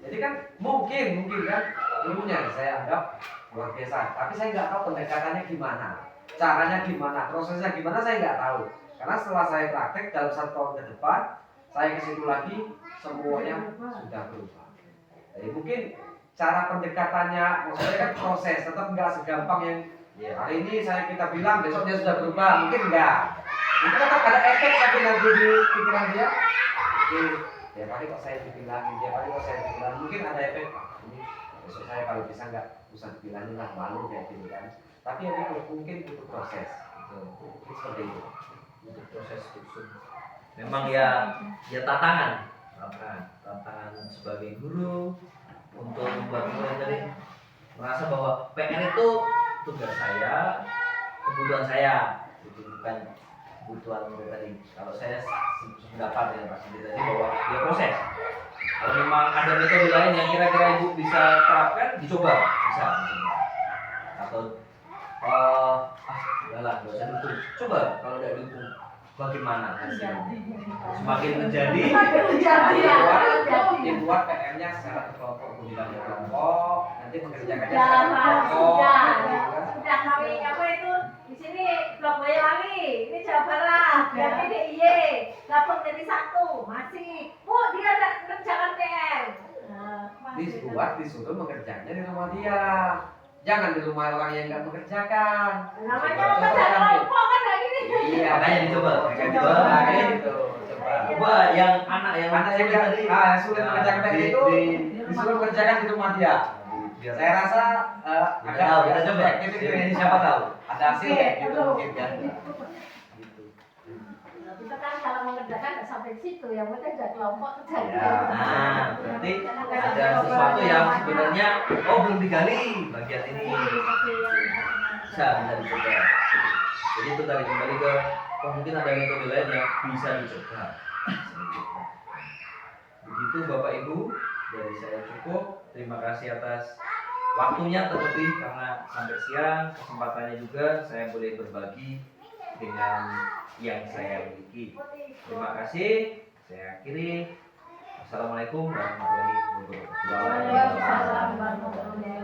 Jadi kan mungkin kan gurunya saya anggap luar biasa, tapi saya nggak tahu pendekatannya gimana, caranya gimana, prosesnya gimana, saya nggak tahu. Karena setelah saya praktek dalam 1 tahun ke depan, saya ke situ lagi, semuanya sudah berubah. Jadi mungkin cara pendekatannya, maksudnya kan proses, tetap nggak segampang yang hari ini kita bilang besok dia sudah berubah, mungkin enggak. Mungkin tetap ada efek tapi nanti di pikiran dia. Tiap hari kok saya dibilangin, tiap hari kok saya dibilangin, mungkin ada efek. Ini besok saya kalau bisa nggak usah dibilangin lah, malu kayak gitu kan. Tapi ya itu mungkin butuh proses. Mungkin seperti itu. Untuk proses kursus memang ya tantangan sebagai guru untuk membuat murid tadi merasa bahwa PR itu tugas saya, kebutuhan saya, itu bukan kebutuhan murid tadi. Kalau saya sependapat dengan Pak Sindi tadi bahwa ya proses. Kalau memang ada metode lain yang kira-kira ibu bisa terapkan, dicoba, bisa. Atau udahlah, nggak usah dukung. Coba kalau tidak dukung, bagaimana hasilnya? Semakin menjadi, dibuat PR-nya secara berkelompok, bukan berkelompok, nanti mengerjakannya Sudah, secara berkelompok. sudah kami apa itu di sini blok Boyolali ini Jawa Barat, Ya. berarti DIY, lapor dari 1, masih. Bu, dia ada kerjaan PR. Disuruh mengerjakannya di rumah dia. Jangan di rumah orang yang nggak mengerjakan. Namanya Coba kerja ambil. kelompok kan kayak gini. Iya, Makanya dicoba. Coba kayak gitu. Coba. Coba yang anak yang Anak yang sulit tadi. sulit Nah, mengerjakan kayak itu disuruh mengerjakan di rumah dia. biar Saya rasa kita tahu, kita coba. Ini siapa tahu. ada hasil kayak gitu mungkin kan. Gitu. Kita kan kalau mengerjakan nggak sampai situ, yang penting ada kelompok kerja. Ya. Nah, berarti ada sesuatu yang sebenarnya belum digali bagian ini. Bisa dicoba. Jadi itu tadi kembali ke mungkin ada metode lain yang bisa dicoba. Begitu Bapak Ibu, dari saya cukup. Terima kasih atas waktunya terlebih karena sampai siang kesempatannya juga saya boleh berbagi dengan yang saya miliki. Terima kasih. Saya akhiri. Assalamualaikum warahmatullahi wabarakatuh. Waalaikumsalam warahmatullahi wabarakatuh.